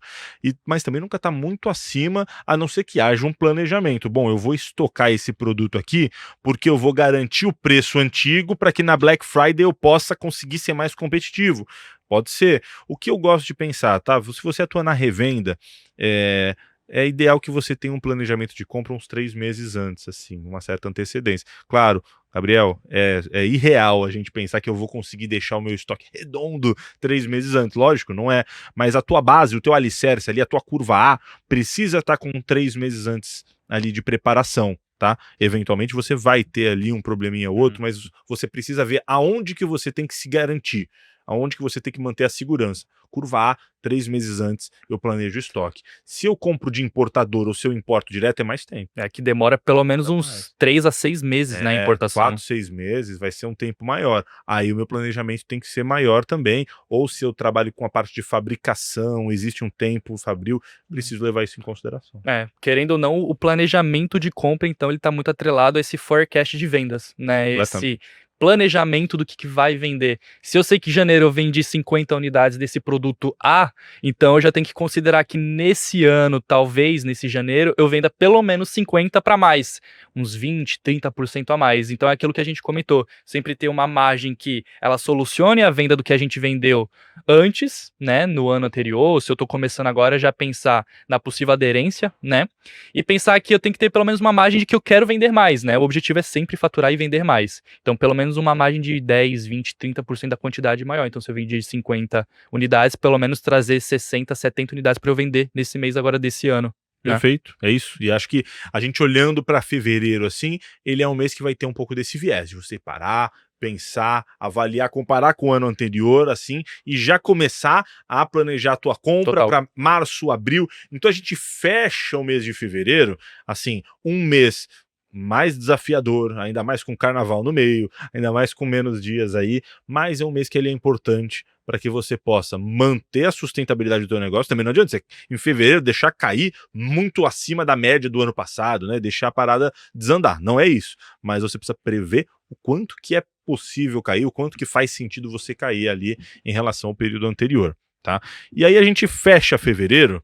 mas também nunca está muito acima, a não ser que haja um planejamento. Bom, eu vou estocar esse produto aqui porque eu vou garantir o preço antigo para que na Black Friday eu possa conseguir ser mais competitivo. Pode ser. O que eu gosto de pensar, tá? Se você atua na revenda, é ideal que você tenha um planejamento de compra uns 3 meses antes, assim, uma certa antecedência. Claro, Gabriel, é irreal a gente pensar que eu vou conseguir deixar o meu estoque redondo 3 meses antes. Lógico, não é. Mas a tua base, o teu alicerce ali, a tua curva A, precisa estar com 3 meses antes ali de preparação, tá? Eventualmente você vai ter ali um probleminha ou outro, mas você precisa ver aonde que você tem que se garantir. Aonde que você tem que manter a segurança. Curva A, 3 meses antes, eu planejo o estoque. Se eu compro de importador ou se eu importo direto, é mais tempo. É que demora pelo menos uns 3 a 6 meses na importação. 4, 6 meses, vai ser um tempo maior. Aí o meu planejamento tem que ser maior também. Ou se eu trabalho com a parte de fabricação, existe um tempo fabril, preciso levar isso em consideração. Querendo ou não, o planejamento de compra, então, ele está muito atrelado a esse forecast de vendas, né? Esse planejamento do que vai vender. Se eu sei que em janeiro eu vendi 50 unidades desse produto A, então eu já tenho que considerar que nesse ano, talvez nesse janeiro, eu venda pelo menos 50 para mais, uns 20, 30% a mais. Então é aquilo que a gente comentou, sempre ter uma margem que ela solucione a venda do que a gente vendeu antes, né, no ano anterior. Se eu tô começando agora, já pensar na possível aderência, né, e pensar que eu tenho que ter pelo menos uma margem de que eu quero vender mais, né, o objetivo é sempre faturar e vender mais. Então pelo menos uma margem de 10, 20, 30% da quantidade maior. Então se eu vendi 50 unidades, pelo menos trazer 60, 70 unidades para eu vender nesse mês agora desse ano. Perfeito, é isso. E acho que a gente olhando para fevereiro assim, ele é um mês que vai ter um pouco desse viés, de você parar, pensar, avaliar, comparar com o ano anterior, assim, e já começar a planejar a tua compra para março, abril. Então a gente fecha o mês de fevereiro, assim, um mês mais desafiador, ainda mais com carnaval no meio, ainda mais com menos dias aí, mas é um mês que ele é importante para que você possa manter a sustentabilidade do teu negócio. Também não adianta você, em fevereiro, deixar cair muito acima da média do ano passado, né? Deixar a parada desandar. Não é isso. Mas você precisa prever o quanto que é possível cair, o quanto que faz sentido você cair ali em relação ao período anterior, tá? E aí a gente fecha fevereiro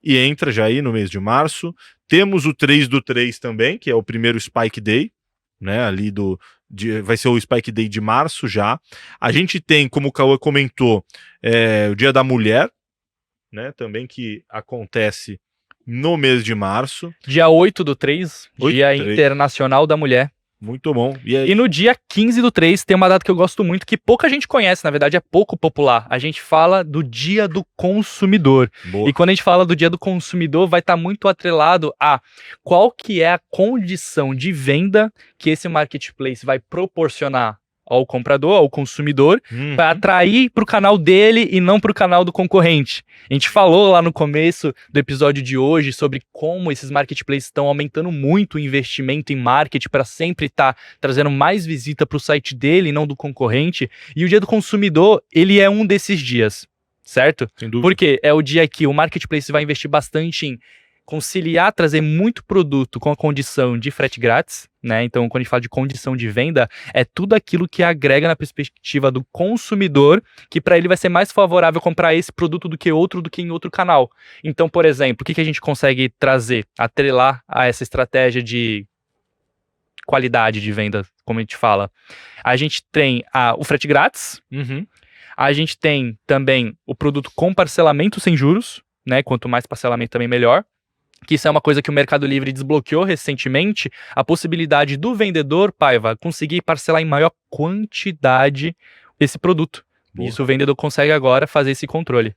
e entra já aí no mês de março. Temos o 3/3 também, que é o primeiro Spike Day, né? Ali vai ser o Spike Day de março já. A gente tem, como o Cauã comentou, o Dia da Mulher, né? Também que acontece no mês de março. Dia 8/3, Dia Internacional da Mulher. Muito bom. E aí? E no dia 15/3 tem uma data que eu gosto muito, que pouca gente conhece, na verdade é pouco popular. A gente fala do Dia do Consumidor. Boa. E quando a gente fala do Dia do Consumidor, vai estar muito atrelado a qual que é a condição de venda que esse marketplace vai proporcionar ao comprador, ao consumidor, para atrair para o canal dele e não para o canal do concorrente. A gente falou lá no começo do episódio de hoje sobre como esses marketplaces estão aumentando muito o investimento em marketing para sempre estar trazendo mais visita para o site dele e não do concorrente. E o Dia do Consumidor, ele é um desses dias, certo? Sem dúvida. Porque é o dia que o marketplace vai investir bastante em conciliar, trazer muito produto com a condição de frete grátis, né? Então, quando a gente fala de condição de venda, é tudo aquilo que agrega na perspectiva do consumidor, que para ele vai ser mais favorável comprar esse produto do que em outro canal. Então, por exemplo, o que a gente consegue trazer, atrelar a essa estratégia de qualidade de venda, como a gente fala? A gente tem o frete grátis, a gente tem também o produto com parcelamento sem juros, né? Quanto mais parcelamento também melhor. Que isso é uma coisa que o Mercado Livre desbloqueou recentemente, a possibilidade do vendedor, Paiva, conseguir parcelar em maior quantidade esse produto. Boa. Isso o vendedor consegue agora fazer esse controle.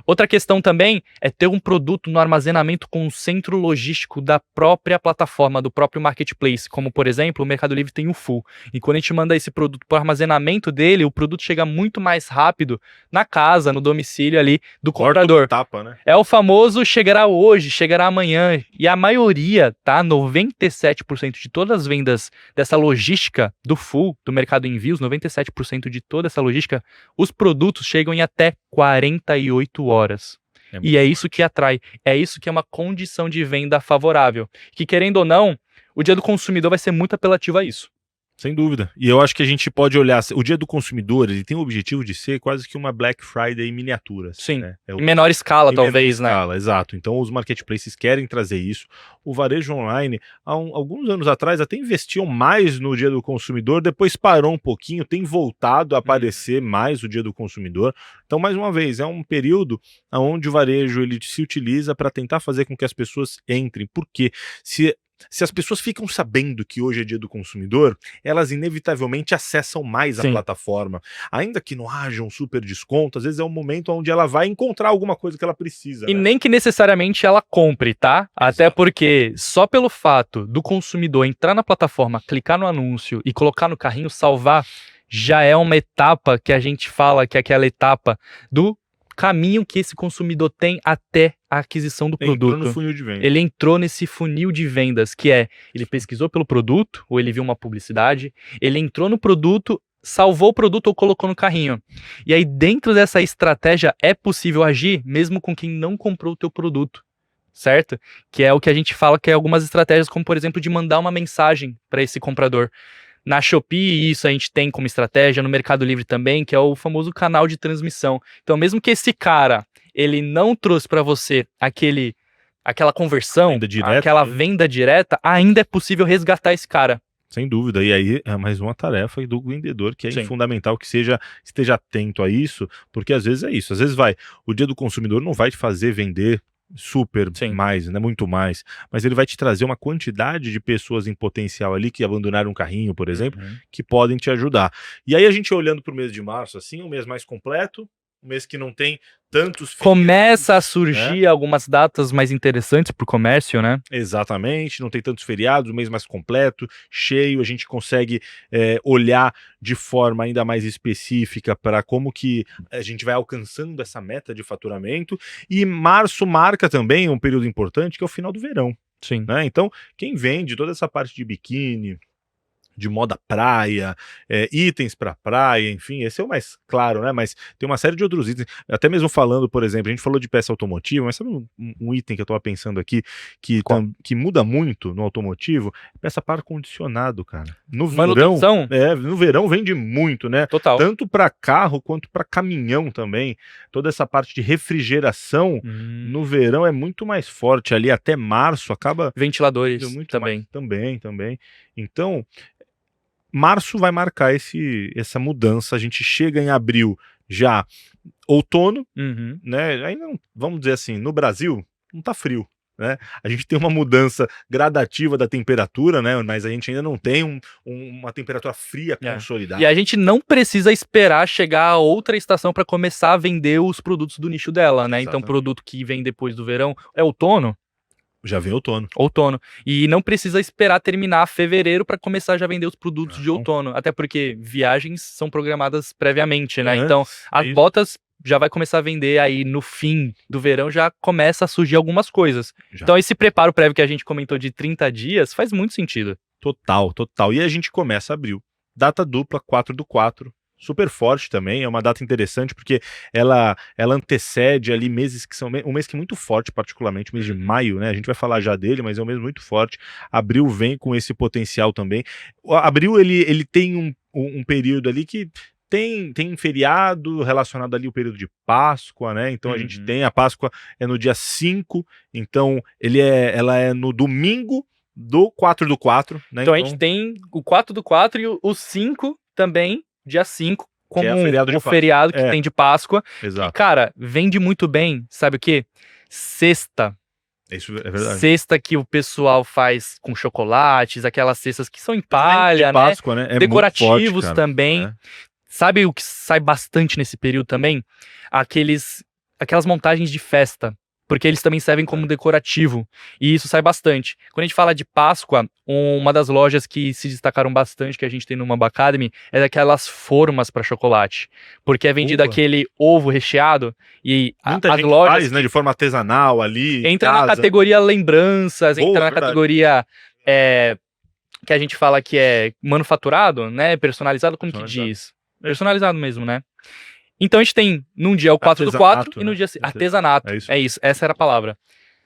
Outra questão também é ter um produto no armazenamento com um centro logístico da própria plataforma, do próprio marketplace, como por exemplo, o Mercado Livre tem o Full. E quando a gente manda esse produto para o armazenamento dele, o produto chega muito mais rápido na casa, no domicílio ali do comprador. Tapa, né? É o famoso chegará hoje, chegará amanhã. E a maioria, tá? 97% de todas as vendas dessa logística do Full, do Mercado Envios, 97% de toda essa logística, os produtos chegam em até 48 horas. E é isso que atrai, é isso que é uma condição de venda favorável. Que querendo ou não, o Dia do Consumidor vai ser muito apelativo a isso. Sem dúvida. E eu acho que a gente pode olhar... O Dia do Consumidor, ele tem o objetivo de ser quase que uma Black Friday em miniaturas. Sim, né? em menor escala, talvez, né? Exato. Então os marketplaces querem trazer isso. O varejo online, alguns anos atrás, até investiam mais no Dia do Consumidor, depois parou um pouquinho, tem voltado a aparecer mais o Dia do Consumidor. Então, mais uma vez, é um período onde o varejo ele se utiliza para tentar fazer com que as pessoas entrem. Porque se as pessoas ficam sabendo que hoje é Dia do Consumidor, elas inevitavelmente acessam mais a plataforma. Ainda que não haja um super desconto, às vezes é um momento onde ela vai encontrar alguma coisa que ela precisa. E nem que necessariamente ela compre, tá? Exato. Até porque só pelo fato do consumidor entrar na plataforma, clicar no anúncio e colocar no carrinho, salvar, já é uma etapa que a gente fala que é aquela etapa do caminho que esse consumidor tem até a aquisição do produto. Entrou no funil de vendas. Ele entrou nesse funil de vendas, que é, ele pesquisou pelo produto, ou ele viu uma publicidade, ele entrou no produto, salvou o produto ou colocou no carrinho. E aí, dentro dessa estratégia, é possível agir mesmo com quem não comprou o teu produto, certo? Que é o que a gente fala que é algumas estratégias, como por exemplo, de mandar uma mensagem para esse comprador. Na Shopee, isso a gente tem como estratégia, no Mercado Livre também, que é o famoso canal de transmissão. Então, mesmo que esse cara, ele não trouxe para você aquela conversão, aquela venda direta, ainda é possível resgatar esse cara. Sem dúvida, e aí é mais uma tarefa do vendedor que é fundamental que esteja atento a isso, porque às vezes é isso, às vezes o Dia do Consumidor não vai te fazer vender super mais, né, muito mais, mas ele vai te trazer uma quantidade de pessoas em potencial ali que abandonaram um carrinho, por exemplo, que podem te ajudar. E aí a gente olhando para o mês de março, assim, um mês mais completo, um mês que não tem tantos... Começa a surgir algumas datas mais interessantes para o comércio, né? Exatamente, não tem tantos feriados, um mês mais completo, cheio, a gente consegue olhar de forma ainda mais específica para como que a gente vai alcançando essa meta de faturamento. E março marca também um período importante, que é o final do verão. Sim. Né? Então, quem vende toda essa parte de biquíni, de moda praia, itens para praia, enfim, esse é o mais claro, né? Mas tem uma série de outros itens, até mesmo falando, por exemplo, a gente falou de peça automotiva, mas sabe um item que eu tava pensando aqui, que muda muito no automotivo? Peça para ar-condicionado, cara. No verão vende muito, né? Total. Tanto para carro quanto para caminhão também. Toda essa parte de refrigeração no verão é muito mais forte, ali até março acaba... Ventiladores também. Também. Então... Março vai marcar essa mudança, a gente chega em abril já outono, né? Ainda não, vamos dizer assim, no Brasil não tá frio, né? A gente tem uma mudança gradativa da temperatura, né? Mas a gente ainda não tem uma temperatura fria consolidada. E a gente não precisa esperar chegar a outra estação para começar a vender os produtos do nicho dela, né? Exatamente. Então, produto que vem depois do verão é outono. Já vem outono. Outono. E não precisa esperar terminar fevereiro para começar já a vender os produtos de Não. outono. Até porque viagens são programadas previamente, né? É, Então, as isso. botas já vai começar a vender aí no fim do verão, já começa a surgir algumas coisas. Já. Então, esse preparo prévio que a gente comentou de 30 dias faz muito sentido. Total. E a gente começa abril. Data dupla, 4/4. Super forte também, é uma data interessante porque ela antecede ali meses que são um mês que é muito forte, particularmente o mês de maio, né? A gente vai falar já dele, mas é um mês muito forte. Abril vem com esse potencial também. O abril ele tem um período ali que tem feriado relacionado ali ao período de Páscoa, né? Então a gente tem a Páscoa é no dia 5, então ela é no domingo do 4/4, né? Então a gente tem o 4/4 e o 5 também, dia 5, como é o feriado de o feriado que tem de Páscoa. Exato. E, cara, vende muito bem, sabe o quê? Cesta. Isso é verdade. Cesta que o pessoal faz com chocolates, aquelas cestas que são em palha, de Páscoa, né? É decorativos muito forte, também. É. Sabe o que sai bastante nesse período também? Aquelas montagens de festa. Porque eles também servem como decorativo. E isso sai bastante. Quando a gente fala de Páscoa, uma das lojas que se destacaram bastante, que a gente tem no Mamba Academy, é daquelas formas para chocolate. Porque é vendido aquele ovo recheado. E muita as gente lojas faz, né, de forma artesanal ali. entra na categoria lembranças, entra na verdade. categoria que a gente fala que é manufaturado, né? Personalizado, como que diz? Personalizado mesmo, né? Então a gente tem num dia o 4/4 e no dia... Artesanato. É isso, essa era a palavra.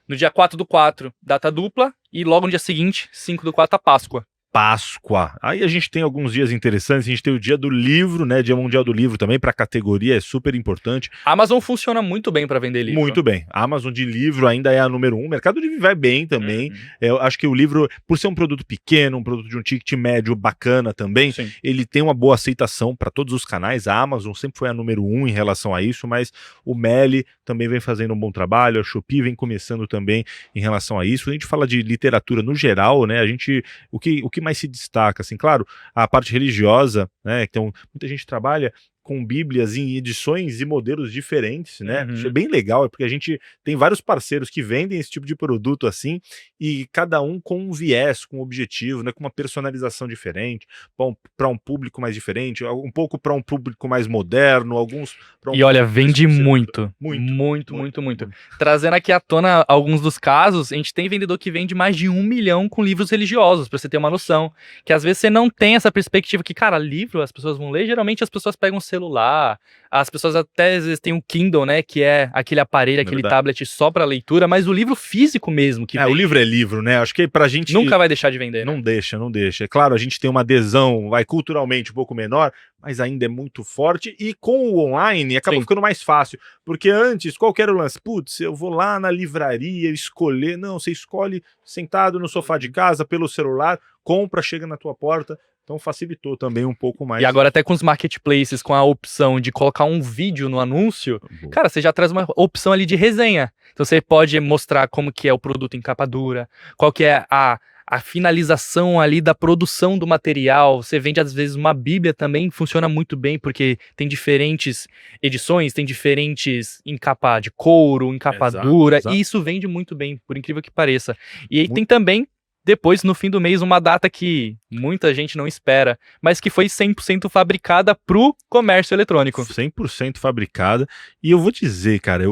No dia 4/4, data dupla, e logo no dia seguinte, 5/4, a Páscoa. Aí a gente tem alguns dias interessantes, a gente tem o dia do livro, né, Dia Mundial do Livro também, para a categoria, é super importante. A Amazon funciona muito bem para vender livro. Muito bem, a Amazon de livro ainda é a número 1, o Mercado Livre vai bem também, eu acho que o livro, por ser um produto pequeno, um produto de um ticket médio bacana também, Sim. ele tem uma boa aceitação para todos os canais, a Amazon sempre foi a número 1 em relação a isso, mas o Meli também vem fazendo um bom trabalho, a Shopee vem começando também em relação a isso. A gente fala de literatura no geral, né, o que mais se destaca, assim, claro, a parte religiosa, né, então muita gente trabalha com bíblias em edições e modelos diferentes, né? Isso é bem legal, é porque a gente tem vários parceiros que vendem esse tipo de produto assim, e cada um com um viés, com um objetivo, né? Com uma personalização diferente, para um público mais diferente, um pouco para um público mais moderno, alguns... E olha, vende muito. Muito. Trazendo aqui à tona alguns dos casos, a gente tem vendedor que vende mais de 1 milhão com livros religiosos, pra você ter uma noção. Que às vezes você não tem essa perspectiva que, cara, livro as pessoas vão ler, geralmente as pessoas pegam celular, as pessoas até às vezes têm um Kindle, né, que é aquele aparelho, aquele tablet só para leitura, mas o livro físico mesmo que o livro é livro, né? Acho que pra gente nunca vai deixar de vender, não deixa. É claro, a gente tem uma adesão, culturalmente um pouco menor, mas ainda é muito forte, e com o online acaba ficando mais fácil, porque antes, qual que era o lance? Putz, eu vou lá na livraria escolher, não, você escolhe sentado no sofá de casa, pelo celular, compra, chega na tua porta. Então facilitou também um pouco mais. E agora até com os marketplaces, com a opção de colocar um vídeo no anúncio, cara, você já traz uma opção ali de resenha. Então você pode mostrar como que é o produto em capa dura, qual que é a finalização ali da produção do material. Você vende às vezes uma bíblia também, funciona muito bem, porque tem diferentes edições, tem diferentes em capa de couro, em capa dura, e isso vende muito bem, por incrível que pareça. E aí tem também... Depois, no fim do mês, uma data que muita gente não espera, mas que foi 100% fabricada pro comércio eletrônico. 100% fabricada. E eu vou dizer, cara,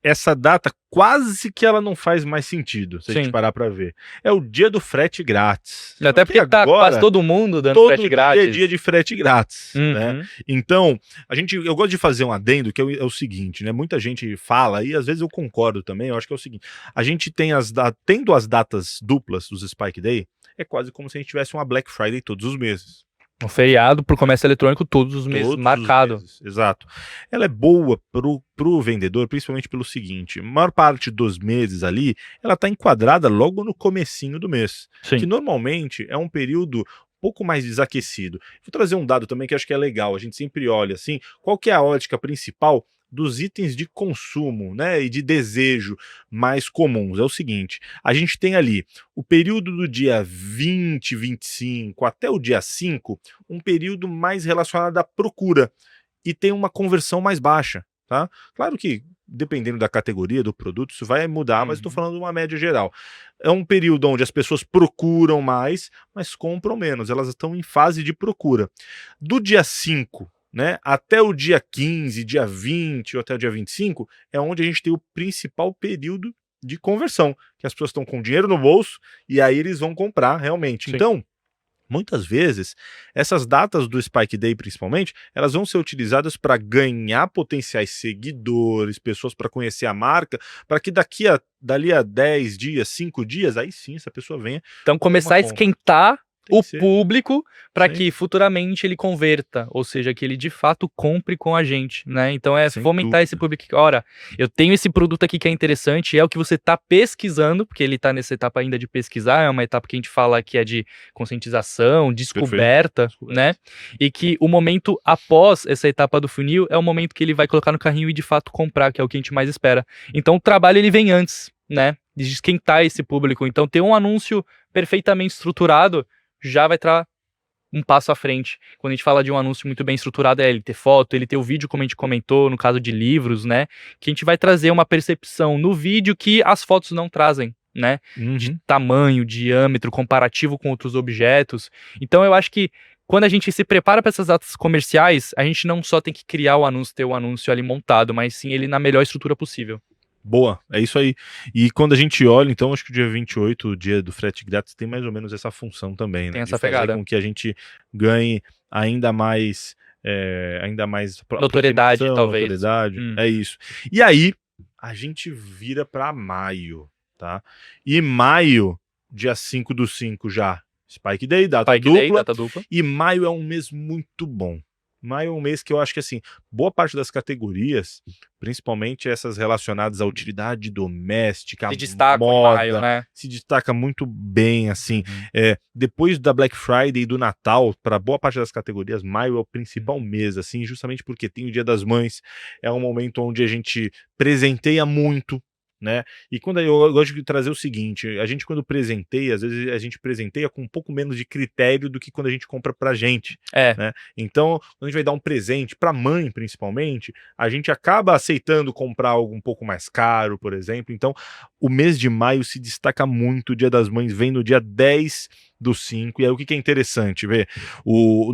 essa data quase que ela não faz mais sentido, se a gente parar pra ver. É o dia do frete grátis. Até porque tá quase todo mundo dando frete grátis. Todo dia de frete grátis, né? Então, eu gosto de fazer um adendo, que é o seguinte, né? Muita gente fala, e às vezes eu concordo também, eu acho que é o seguinte, a gente tem tendo as datas duplas dos Spike Day, é quase como se a gente tivesse uma Black Friday todos os meses. Um feriado pro comércio eletrônico todos os meses, marcado. Exato. Ela é boa pro vendedor, principalmente pelo seguinte, a maior parte dos meses ali, ela tá enquadrada logo no comecinho do mês. Sim. Que normalmente é um período um pouco mais desaquecido. Vou trazer um dado também que acho que é legal, a gente sempre olha assim, qual que é a ótica principal dos itens de consumo, né, e de desejo mais comuns. É o seguinte, a gente tem ali o período do dia 20, 25 até o dia 5, um período mais relacionado à procura e tem uma conversão mais baixa, tá? Claro que dependendo da categoria do produto isso vai mudar, mas estou falando de uma média geral. É um período onde as pessoas procuram mais, mas compram menos, elas estão em fase de procura. Do dia 5, né, até o dia 15, dia 20 ou até o dia 25, é onde a gente tem o principal período de conversão, que as pessoas estão com dinheiro no bolso e aí eles vão comprar realmente. Sim. Então, muitas vezes, essas datas do Spike Day, principalmente, elas vão ser utilizadas para ganhar potenciais seguidores, pessoas para conhecer a marca, para que dali a 10 dias, 5 dias, aí sim essa pessoa venha. Então começar a esquentar o público para Sim. que futuramente ele converta, ou seja, que ele de fato compre com a gente, né? Então é Sem fomentar dúvida. esse público. Ora, eu tenho esse produto aqui que é interessante, é o que você está pesquisando, porque ele está nessa etapa ainda de pesquisar, é uma etapa que a gente fala que é de conscientização, descoberta, né? E que o momento após essa etapa do funil é o momento que ele vai colocar no carrinho e de fato comprar, que é o que a gente mais espera. Então o trabalho ele vem antes, né? De esquentar esse público. Então ter um anúncio perfeitamente estruturado já vai estar um passo à frente. Quando a gente fala de um anúncio muito bem estruturado, é ele ter foto, ele ter o vídeo, como a gente comentou, no caso de livros, né? Que a gente vai trazer uma percepção no vídeo que as fotos não trazem, né? De tamanho, diâmetro, comparativo com outros objetos. Então eu acho que quando a gente se prepara para essas datas comerciais, a gente não só tem que criar o anúncio, ter o anúncio ali montado, mas sim ele na melhor estrutura possível. Boa, é isso aí. E quando a gente olha, então, acho que o dia 28, o dia do frete grátis, tem mais ou menos essa função também, né? Tem essa de fazer pegada. com que a gente ganhe ainda mais Notoriedade, aproximação, talvez. notoriedade, é isso. E aí, a gente vira para maio, tá? E maio, dia 5/5 já, Spike Day, data dupla. E maio é um mês muito bom. Maio é um mês que eu acho que, assim, boa parte das categorias, principalmente essas relacionadas à utilidade doméstica, se destaca moda, maio, né? se destaca muito bem, assim. Depois da Black Friday e do Natal, para boa parte das categorias, maio é o principal mês, assim, justamente porque tem o Dia das Mães, é um momento onde a gente presenteia muito, né? E quando eu gosto de trazer o seguinte, a gente quando presenteia, às vezes a gente presenteia com um pouco menos de critério do que quando a gente compra pra gente, né? Então, quando a gente vai dar um presente pra mãe, principalmente, a gente acaba aceitando comprar algo um pouco mais caro, por exemplo. Então, o mês de maio se destaca muito, o Dia das Mães vem no dia 10/5, e aí o que é interessante, ver?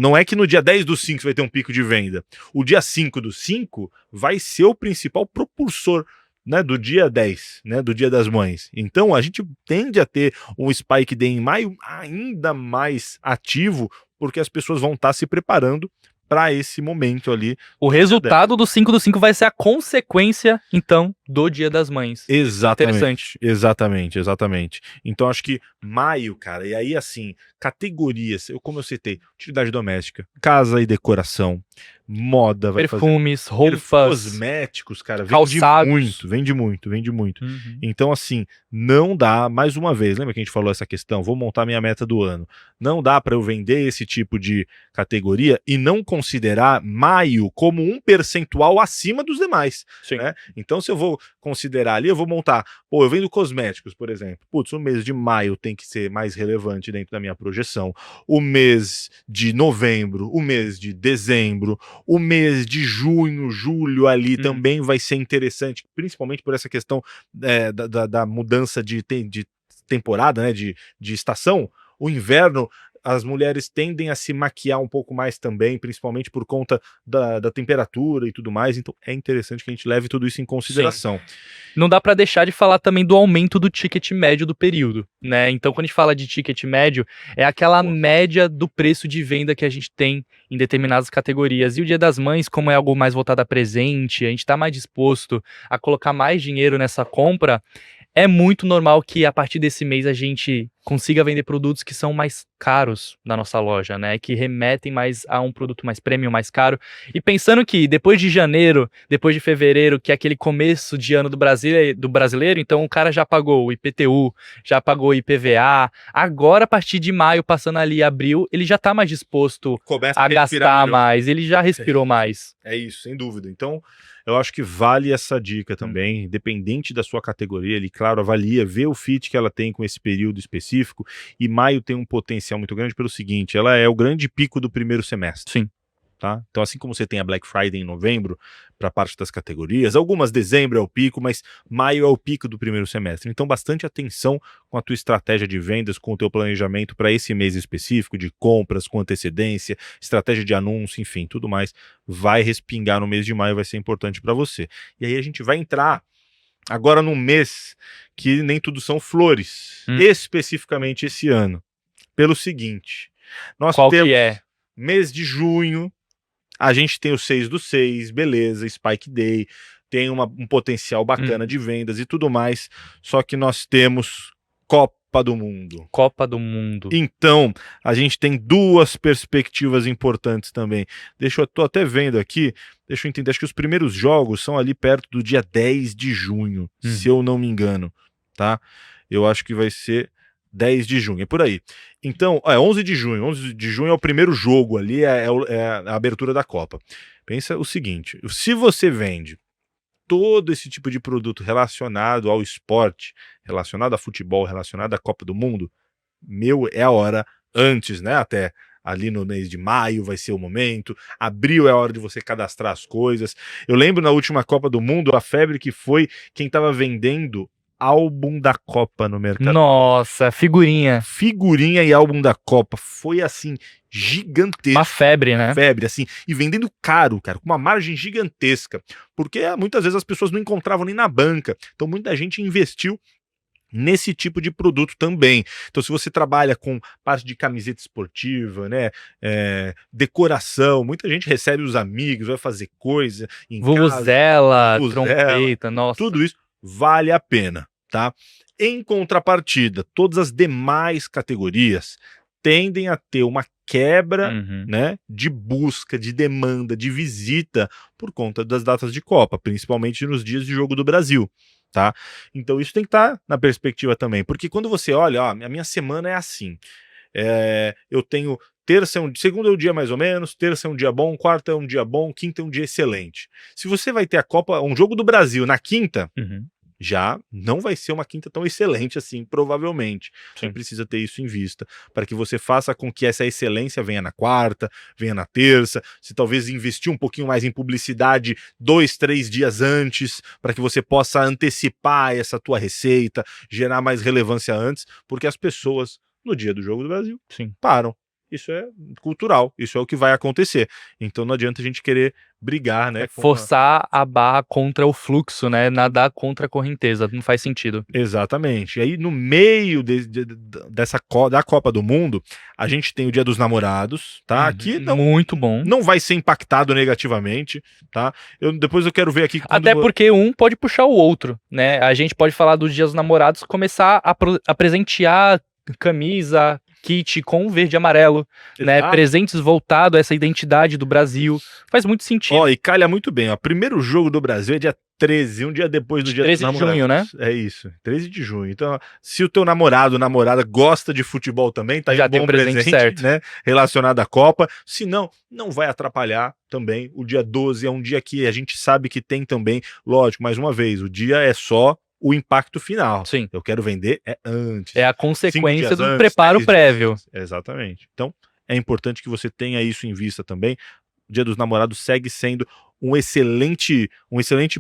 Não é que no dia 10/5 você vai ter um pico de venda, o dia 5/5 vai ser o principal propulsor, né, do dia 10, né, do Dia das Mães. Então a gente tende a ter um Spike Day em maio ainda mais ativo, porque as pessoas vão estar se preparando para esse momento ali. O resultado do 5/5 vai ser a consequência, então, do Dia das Mães. Exatamente. Exatamente. Então acho que maio, cara, e aí assim, categorias, como eu citei, utilidade doméstica, casa e decoração, moda, perfumes, roupas, cosméticos, cara, calçados. vende muito. Então assim, não dá, mais uma vez, lembra que a gente falou essa questão, vou montar minha meta do ano, não dá para eu vender esse tipo de categoria e não considerar maio como um percentual acima dos demais, né? Então se eu vou considerar ali, eu vou montar, eu vendo cosméticos, por exemplo, o mês de maio tem que ser mais relevante dentro da minha projeção, o mês de novembro, o mês de dezembro, o mês de junho, julho ali também vai ser interessante, principalmente por essa questão da mudança de temporada, né, de estação. O inverno, as mulheres tendem a se maquiar um pouco mais também, principalmente por conta da temperatura e tudo mais, então é interessante que a gente leve tudo isso em consideração. Não dá para deixar de falar também do aumento do ticket médio do período, né? Então quando a gente fala de ticket médio, é aquela média do preço de venda que a gente tem em determinadas categorias. E o Dia das Mães, como é algo mais voltado a presente, a gente tá mais disposto a colocar mais dinheiro nessa compra, é muito normal que a partir desse mês a gente consiga vender produtos que são mais caros na nossa loja, né? Que remetem mais a um produto mais premium, mais caro. E pensando que depois de janeiro, depois de fevereiro, que é aquele começo de ano do brasileiro, então o cara já pagou o IPTU, já pagou o IPVA. Agora, a partir de maio, passando ali abril, ele já tá mais disposto a gastar mais, ele já respirou mais. É isso, sem dúvida. Então, eu acho que vale essa dica também, independente da sua categoria, ele, claro, avalia, vê o fit que ela tem com esse período específico, e maio tem um potencial muito grande pelo seguinte, ela é o grande pico do primeiro semestre. Sim. Tá? Então, assim como você tem a Black Friday em novembro, para parte das categorias, algumas dezembro é o pico, mas maio é o pico do primeiro semestre. Então, bastante atenção com a tua estratégia de vendas, com o teu planejamento para esse mês específico, de compras com antecedência, estratégia de anúncio, enfim, tudo mais, vai respingar no mês de maio, vai ser importante para você. E aí a gente vai entrar agora num mês que nem tudo são flores, especificamente esse ano, pelo seguinte, nós Qual temos que é? mês de junho, a gente tem o 6/6, beleza, Spike Day, tem um potencial bacana de vendas e tudo mais, só que nós temos Copa do Mundo. Copa do Mundo. Então, a gente tem duas perspectivas importantes também. Tô até vendo aqui, deixa eu entender, acho que os primeiros jogos são ali perto do dia 10 de junho, se eu não me engano, tá? Eu acho que vai ser 10 de junho, é por aí. Então, 11 de junho. 11 de junho é o primeiro jogo ali, é a abertura da Copa. Pensa o seguinte, se você vende todo esse tipo de produto relacionado ao esporte, relacionado a futebol, relacionado à Copa do Mundo, é a hora antes, né, até ali no mês de maio vai ser o momento, abril é a hora de você cadastrar as coisas. Eu lembro na última Copa do Mundo, a febre que foi quem estava vendendo álbum da Copa no mercado. Nossa, figurinha. Figurinha e álbum da Copa. Foi assim, gigantesco. Uma febre, né? Febre, assim. E vendendo caro, cara, com uma margem gigantesca. Porque muitas vezes as pessoas não encontravam nem na banca. Então muita gente investiu nesse tipo de produto também. Então, se você trabalha com parte de camiseta esportiva, né, decoração, muita gente recebe os amigos, vai fazer coisa em Vuvuzela, casa, trompeta, nossa. tudo isso vale a pena, tá? Em contrapartida, todas as demais categorias tendem a ter uma quebra, né, de busca, de demanda, de visita por conta das datas de Copa, principalmente nos dias de jogo do Brasil, tá? Então isso tem que estar na perspectiva também, porque quando você olha, ó, a minha semana é assim, eu tenho segunda é um dia mais ou menos, terça é um dia bom, quarta é um dia bom, quinta é um dia excelente. Se você vai ter a Copa, um jogo do Brasil na quinta, já não vai ser uma quinta tão excelente assim, provavelmente. Você precisa ter isso em vista, para que você faça com que essa excelência venha na quarta, venha na terça, se talvez investir um pouquinho mais em publicidade 2, 3 dias antes, para que você possa antecipar essa tua receita, gerar mais relevância antes, porque as pessoas, no dia do Jogo do Brasil, param. Isso é cultural, isso é o que vai acontecer. Então não adianta a gente querer brigar, né? Forçar a barra contra o fluxo, né? Nadar contra a correnteza, não faz sentido. Exatamente. E aí, no meio da Copa do Mundo, a gente tem o Dia dos Namorados, tá? Aqui muito bom. Não vai ser impactado negativamente, tá? Depois eu quero ver aqui... Até porque um pode puxar o outro, né? A gente pode falar dos Dias dos Namorados, começar a presentear camisa, kit com verde e amarelo, né? Presentes voltados a essa identidade do Brasil. Faz muito sentido. E calha muito bem, ó. Primeiro jogo do Brasil é dia 13, um dia depois do Dia dos Namorados. 13 de junho, né? É isso, 13 de junho. Então, se o teu namorado ou namorada gosta de futebol também, tá aí já um bom tem o presente certo, né? Relacionado à Copa. Se não, não vai atrapalhar também. O dia 12 é um dia que a gente sabe que tem também, lógico, mais uma vez, o dia é só o impacto final. Sim. Eu quero vender antes. É a consequência do preparo prévio. Exatamente. Então, é importante que você tenha isso em vista também. O Dia dos Namorados segue sendo um excelente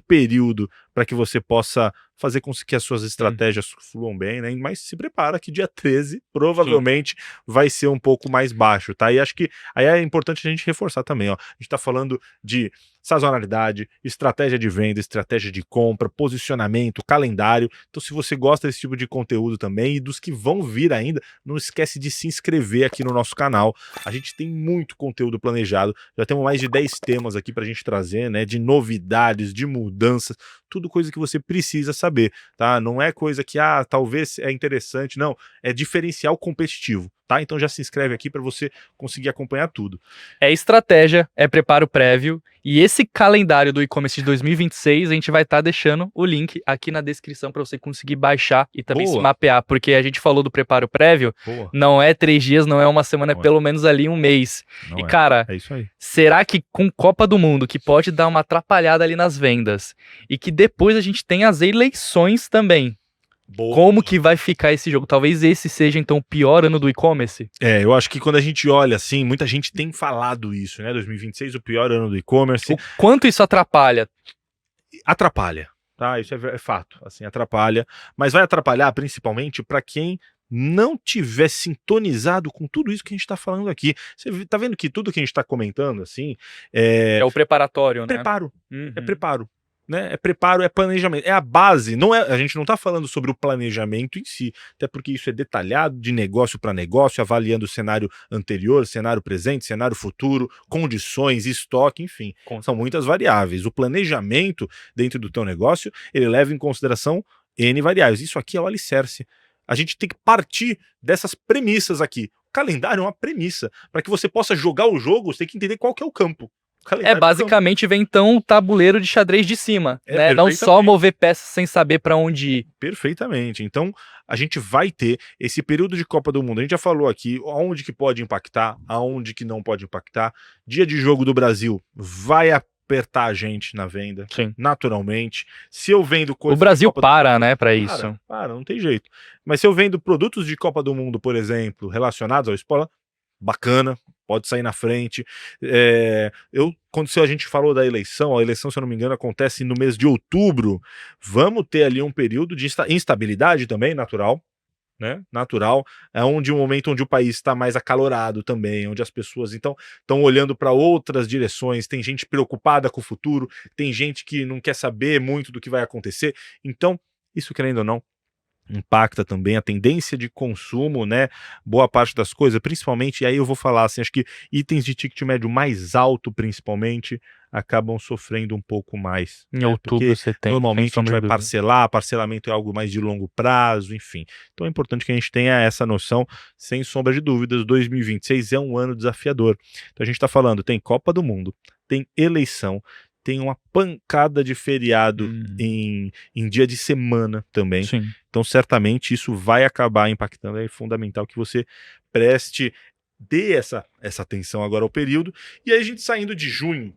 período para que você possa fazer com que as suas estratégias fluam bem, né? Mas se prepara que dia 13 provavelmente vai ser um pouco mais baixo, tá? E acho que aí é importante a gente reforçar também, ó. A gente tá falando de sazonalidade, estratégia de venda, estratégia de compra, posicionamento, calendário. Então, se você gosta desse tipo de conteúdo também e dos que vão vir ainda, não esquece de se inscrever aqui no nosso canal. A gente tem muito conteúdo planejado, já temos mais de 10 temas aqui pra gente trazer, né? De novidades, de mudanças, tudo coisa que você precisa saber, tá? Não é coisa que, talvez é interessante, não. É diferencial competitivo. tá? Então já se inscreve aqui para você conseguir acompanhar tudo. É estratégia, é preparo prévio, e esse calendário do e-commerce de 2026, a gente vai estar deixando o link aqui na descrição para você conseguir baixar e também se mapear, porque a gente falou do preparo prévio, não é 3 dias, não é uma semana, é pelo menos ali um mês. Não e é. cara, É isso aí. será que com Copa do Mundo, que pode dar uma atrapalhada ali nas vendas, e que depois a gente tem as eleições também, como que vai ficar esse jogo? Talvez esse seja, então, o pior ano do e-commerce? Eu acho que quando a gente olha assim, muita gente tem falado isso, né? 2026, o pior ano do e-commerce. O quanto isso atrapalha? Atrapalha, tá? Isso é fato, assim, atrapalha. Mas vai atrapalhar principalmente para quem não tiver sintonizado com tudo isso que a gente está falando aqui. Você tá vendo que tudo que a gente está comentando, assim... É o preparatório, né? Preparo. É preparo. Né? É preparo, é planejamento, é a base. Não é, a gente não está falando sobre o planejamento em si, até porque isso é detalhado de negócio para negócio, avaliando o cenário anterior, cenário presente, cenário futuro, condições, estoque, enfim, são muitas variáveis. O planejamento dentro do teu negócio, ele leva em consideração N variáveis. Isso aqui é o alicerce. A gente tem que partir dessas premissas aqui. O calendário é uma premissa. Para que você possa jogar o jogo, você tem que entender qual que é o campo. Basicamente vem então um tabuleiro de xadrez de cima, né? Não só mover peças sem saber para onde ir. Perfeitamente. Então, a gente vai ter esse período de Copa do Mundo. A gente já falou aqui aonde que pode impactar, aonde que não pode impactar. Dia de jogo do Brasil vai apertar a gente na venda, naturalmente. Se eu vendo coisas... O Brasil para, né, para isso. Não tem jeito. Mas se eu vendo produtos de Copa do Mundo, por exemplo, relacionados ao esporte, bacana, pode sair na frente. Quando a gente falou da eleição, a eleição, se eu não me engano, acontece no mês de outubro, vamos ter ali um período de instabilidade também, natural, né? Natural, é um momento onde o país está mais acalorado também, onde as pessoas então estão olhando para outras direções, tem gente preocupada com o futuro, tem gente que não quer saber muito do que vai acontecer, então, isso querendo ou não, impacta também a tendência de consumo, né? Boa parte das coisas, principalmente, e aí eu vou falar assim, acho que itens de ticket médio mais alto, principalmente, acabam sofrendo um pouco mais. Em outubro, setembro. Normalmente a gente vai parcelar, parcelamento é algo mais de longo prazo, enfim. Então é importante que a gente tenha essa noção, sem sombra de dúvidas, 2026 é um ano desafiador. Então a gente está falando, tem Copa do Mundo, tem eleição, tem uma pancada de feriado em dia de semana também. Sim. Então, certamente, isso vai acabar impactando. É fundamental que você dê essa atenção agora ao período. E aí, a gente saindo de junho.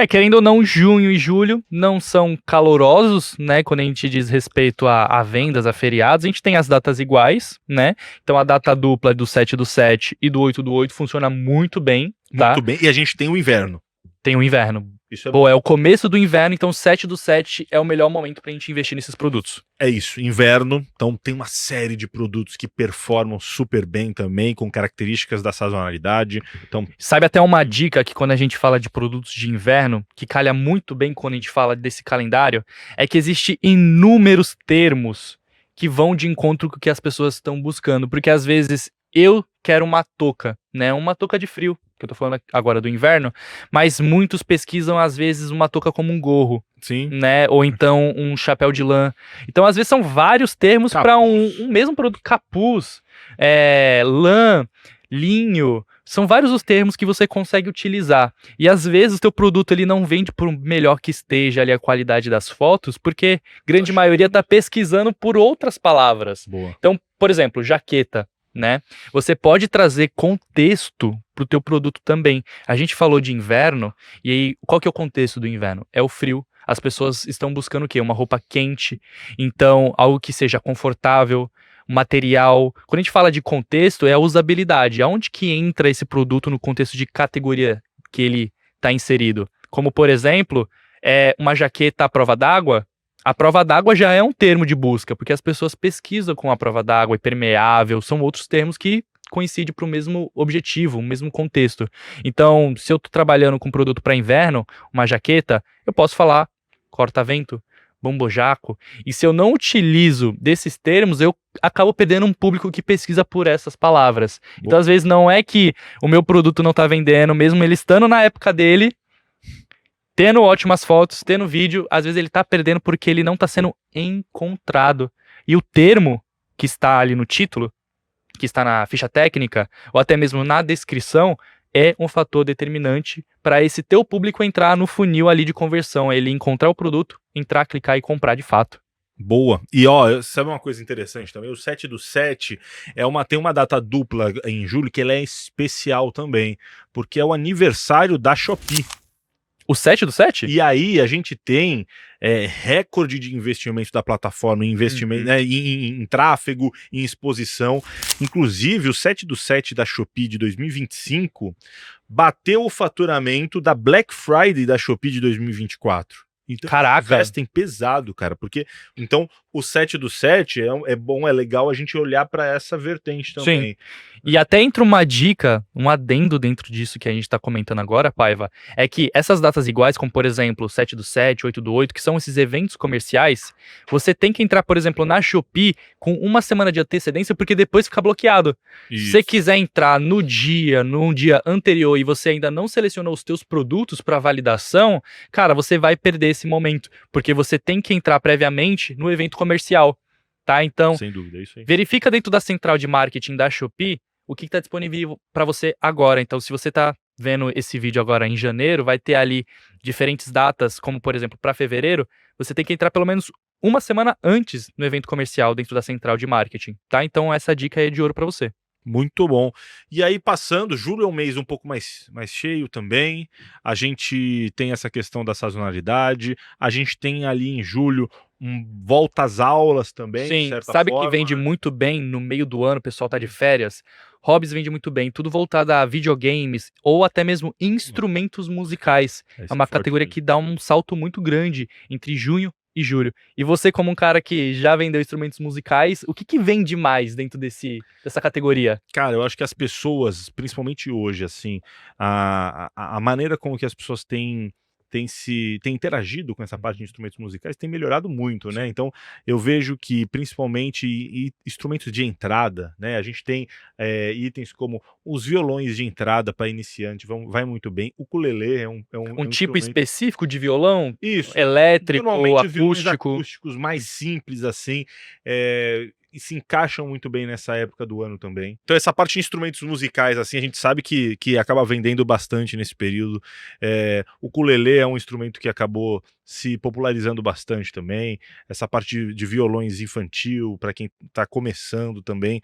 Querendo ou não, junho e julho não são calorosos, né? Quando a gente diz respeito a vendas, a feriados, a gente tem as datas iguais, né? Então, a data dupla do 7/7 e do 8/8 funciona muito bem, tá? Muito bem. E a gente tem o inverno. Tem o inverno. Isso é o começo do inverno, então 7/7 é o melhor momento pra gente investir nesses produtos. É isso, inverno, então tem uma série de produtos que performam super bem também, com características da sazonalidade. Então, sabe até uma dica que quando a gente fala de produtos de inverno, que calha muito bem quando a gente fala desse calendário, é que existe inúmeros termos que vão de encontro com o que as pessoas estão buscando, porque às vezes eu quero uma touca, né, uma touca de frio, que eu tô falando agora do inverno, mas muitos pesquisam, às vezes, uma touca como um gorro. Sim. Né? Ou então um chapéu de lã. Então, às vezes, são vários termos para um mesmo produto. Capuz, lã, linho. São vários os termos que você consegue utilizar. E, às vezes, o teu produto ele não vende por melhor que esteja ali a qualidade das fotos, porque grande maioria tá pesquisando por outras palavras. Boa. Então, por exemplo, jaqueta. Né? Você pode trazer contexto para o teu produto também. A gente falou de inverno, e aí qual que é o contexto do inverno? É o frio. As pessoas estão buscando o quê? Uma roupa quente, então algo que seja confortável, material. Quando a gente fala de contexto, é a usabilidade. Aonde que entra esse produto no contexto de categoria que ele está inserido? Como, por exemplo, uma jaqueta à prova d'água. A prova d'água já é um termo de busca, porque as pessoas pesquisam com a prova d'água, impermeável, são outros termos que coincidem para o mesmo objetivo, o mesmo contexto. Então, se eu estou trabalhando com produto para inverno, uma jaqueta, eu posso falar corta-vento, bombojaco, e se eu não utilizo desses termos, eu acabo perdendo um público que pesquisa por essas palavras. Então, às vezes, não é que o meu produto não está vendendo, mesmo ele estando na época dele, tendo ótimas fotos, tendo vídeo, às vezes ele tá perdendo porque ele não tá sendo encontrado. E o termo que está ali no título que está na ficha técnica, ou até mesmo na descrição, é um fator determinante para esse teu público entrar no funil ali de conversão, ele encontrar o produto, entrar, clicar e comprar de fato. Boa. E ó, sabe uma coisa interessante também? O 7/7 tem uma data dupla em julho que ela é especial também, porque é o aniversário da Shopee. O 7/7? E aí a gente tem recorde de investimento da plataforma, investimento em tráfego, em exposição. Inclusive, o 7/7 da Shopee de 2025 bateu o faturamento da Black Friday da Shopee de 2024. Então, Caraca! investem pesado, cara, porque então o 7/7 é bom, é legal a gente olhar para essa vertente também. Sim. E até entra uma dica, um adendo dentro disso que a gente tá comentando agora, Paiva, é que essas datas iguais, como por exemplo 7/7, 8/8, que são esses eventos comerciais, você tem que entrar, por exemplo, na Shopee com uma semana de antecedência, porque depois fica bloqueado. Se você quiser entrar num dia anterior e você ainda não selecionou os teus produtos para validação, cara, você vai perder esse momento, porque você tem que entrar previamente no evento comercial, tá? Então, sem dúvida, é isso aí. Verifica dentro da central de marketing da Shopee o que está disponível para você agora. Então, se você está vendo esse vídeo agora em janeiro, vai ter ali diferentes datas, como por exemplo, para fevereiro, você tem que entrar pelo menos uma semana antes no evento comercial dentro da central de marketing, tá? Então, essa dica é de ouro para você. Muito bom. E aí, passando, julho é um mês um pouco mais cheio também. A gente tem essa questão da sazonalidade. A gente tem ali em julho volta às aulas também, de Sim, certa sabe forma. que vende muito bem no meio do ano, o pessoal tá de férias? Hobbies vende muito bem, tudo voltado a videogames ou até mesmo instrumentos musicais. É uma categoria que dá um salto muito grande entre junho e julho. E você, como um cara que já vendeu instrumentos musicais, o que vende mais dentro dessa categoria? Cara, eu acho que as pessoas, principalmente hoje, assim, a maneira como que as pessoas têm interagido com essa parte de instrumentos musicais tem melhorado muito, né? Então, eu vejo que, principalmente, instrumentos de entrada, né? A gente tem itens como os violões de entrada para iniciante, vai muito bem. O ukulele é um tipo instrumento específico de violão? Isso. Elétrico, Normalmente violões acústico? acústicos mais simples, assim, e se encaixam muito bem nessa época do ano também. Então essa parte de instrumentos musicais, assim, a gente sabe que acaba vendendo bastante nesse período. O ukulele é um instrumento que acabou se popularizando bastante também. Essa parte de violões infantil, para quem está começando também,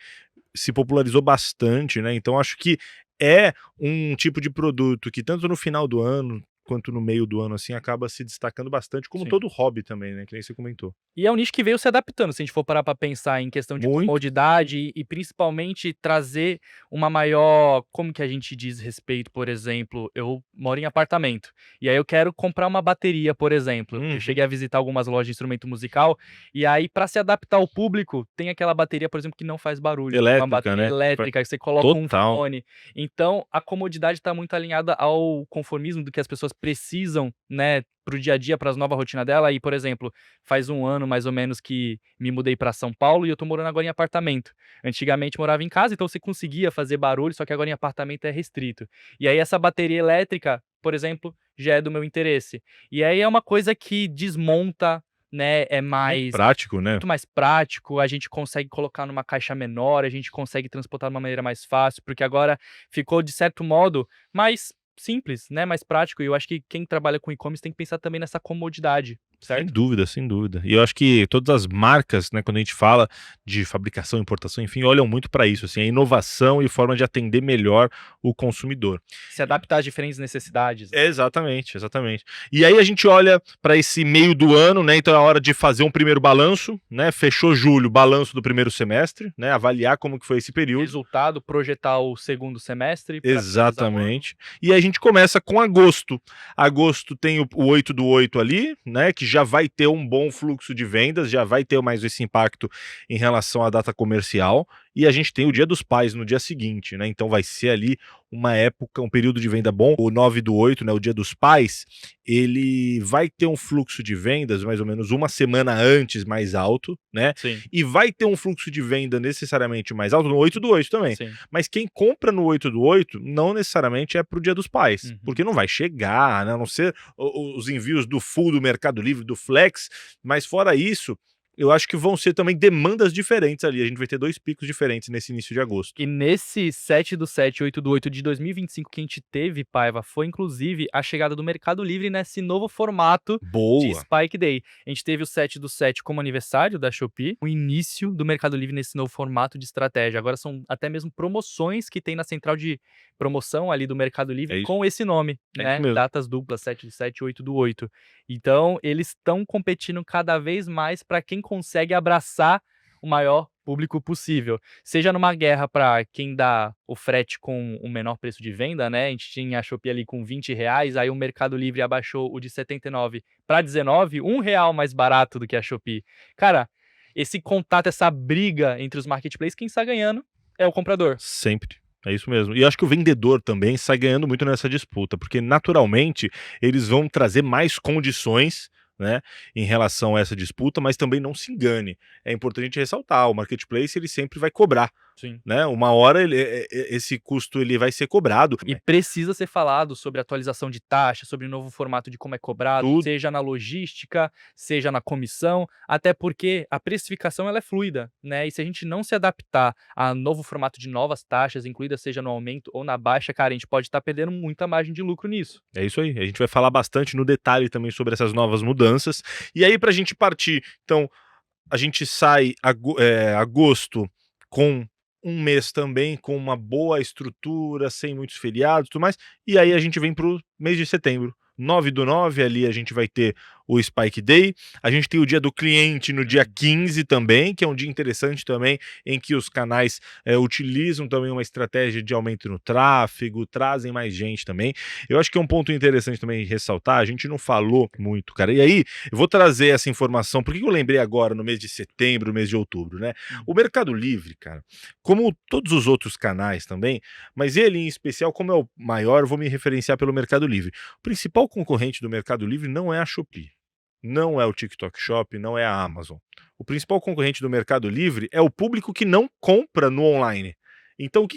se popularizou bastante, né? Então acho que é um tipo de produto que tanto no final do ano quanto no meio do ano, assim, acaba se destacando bastante, como todo hobby também, né, que nem você comentou. E é um nicho que veio se adaptando, se a gente for parar pra pensar em questão de Muito. comodidade e principalmente trazer uma maior, como que a gente diz respeito, por exemplo, eu moro em apartamento, e aí eu quero comprar uma bateria, por exemplo. Eu cheguei a visitar algumas lojas de instrumento musical, e aí pra se adaptar ao público, tem aquela bateria, por exemplo, que não faz barulho. Uma Elétrica, bateria né? elétrica, que você coloca Total. um fone. Então, a comodidade tá muito alinhada ao conformismo do que as pessoas precisam, né, pro dia a dia, pras novas rotina dela. E, por exemplo, faz um ano mais ou menos que me mudei pra São Paulo e eu tô morando agora em apartamento. Antigamente morava em casa, então você conseguia fazer barulho, só que agora em apartamento é restrito. E aí essa bateria elétrica, por exemplo, já é do meu interesse. E aí é uma coisa que desmonta, né, é mais prático, né? muito mais prático, a gente consegue colocar numa caixa menor, a gente consegue transportar de uma maneira mais fácil, porque agora ficou, de certo modo, mais simples, né, mais prático. E eu acho que quem trabalha com e-commerce tem que pensar também nessa comodidade, certo? Sem dúvida, sem dúvida. E eu acho que todas as marcas, né, quando a gente fala de fabricação, importação, enfim, olham muito para isso, assim, a inovação e forma de atender melhor o consumidor. Se adaptar às diferentes necessidades. Exatamente, exatamente. E aí a gente olha para esse meio do ano, né? Então é a hora de fazer um primeiro balanço, né? Fechou julho, balanço do primeiro semestre, né? Avaliar como que foi esse período. Resultado, projetar o segundo semestre. Exatamente. E aí a gente começa com agosto. Agosto tem o 8/8 ali, né? Que já vai ter um bom fluxo de vendas, já vai ter mais esse impacto em relação à data comercial. E a gente tem o Dia dos Pais no dia seguinte, né? Então vai ser ali uma época, um período de venda bom. O 9/8, né, o Dia dos Pais, ele vai ter um fluxo de vendas mais ou menos uma semana antes mais alto, né? Sim. E vai ter um fluxo de venda necessariamente mais alto no 8/8 também. Sim. Mas quem compra no 8/8 não necessariamente é pro Dia dos Pais, porque não vai chegar, né? A não ser os envios do Full, do Mercado Livre, do Flex, mas fora isso, eu acho que vão ser também demandas diferentes ali. A gente vai ter 2 picos diferentes nesse início de agosto. E nesse 7/7, 8/8 de 2025 que a gente teve, Paiva, foi inclusive a chegada do Mercado Livre nesse novo formato de Boa! Spike Day. A gente teve o 7/7 como aniversário da Shopee, o início do Mercado Livre nesse novo formato de estratégia. Agora são até mesmo promoções que tem na central de promoção ali do Mercado É Livre isso. com esse nome, É né? isso mesmo. Datas duplas, 7/7, 8/8. Então, eles estão competindo cada vez mais para quem consegue abraçar o maior público possível. Seja numa guerra para quem dá o frete com o menor preço de venda, né? A gente tinha a Shopee ali com R$ 20, aí o Mercado Livre abaixou o de 79 para 19, R$ 1 mais barato do que a Shopee. Cara, esse contato, essa briga entre os marketplaces, quem está ganhando é o comprador. Sempre. É isso mesmo. E eu acho que o vendedor também sai ganhando muito nessa disputa, porque naturalmente eles vão trazer mais condições, né, em relação a essa disputa, mas também não se engane. É importante ressaltar, o marketplace ele sempre vai cobrar, Sim. né? Uma hora esse custo ele vai ser cobrado. E precisa ser falado sobre atualização de taxa, sobre o novo formato de como é cobrado, Tudo. seja na logística, seja na comissão, até porque a precificação ela é fluida, né? E se a gente não se adaptar a novo formato de novas taxas, incluídas seja no aumento ou na baixa, cara, a gente pode estar perdendo muita margem de lucro nisso. É isso aí. A gente vai falar bastante no detalhe também sobre essas novas mudanças. E aí, para a gente partir, então, a gente sai agosto com um mês também com uma boa estrutura, sem muitos feriados e tudo mais, e aí a gente vem para o mês de setembro. 9/9 ali a gente vai ter o Spike Day, a gente tem o dia do cliente no dia 15 também, que é um dia interessante também, em que os canais utilizam também uma estratégia de aumento no tráfego, trazem mais gente também. Eu acho que é um ponto interessante também ressaltar, a gente não falou muito, cara, e aí eu vou trazer essa informação, por que eu lembrei agora no mês de setembro, no mês de outubro, né? O Mercado Livre, cara, como todos os outros canais também, mas ele em especial, como é o maior, eu vou me referenciar pelo Mercado Livre. O principal concorrente do Mercado Livre não é a Shopee, não é o TikTok Shop, não é a Amazon. O principal concorrente do Mercado Livre é o público que não compra no online. Então,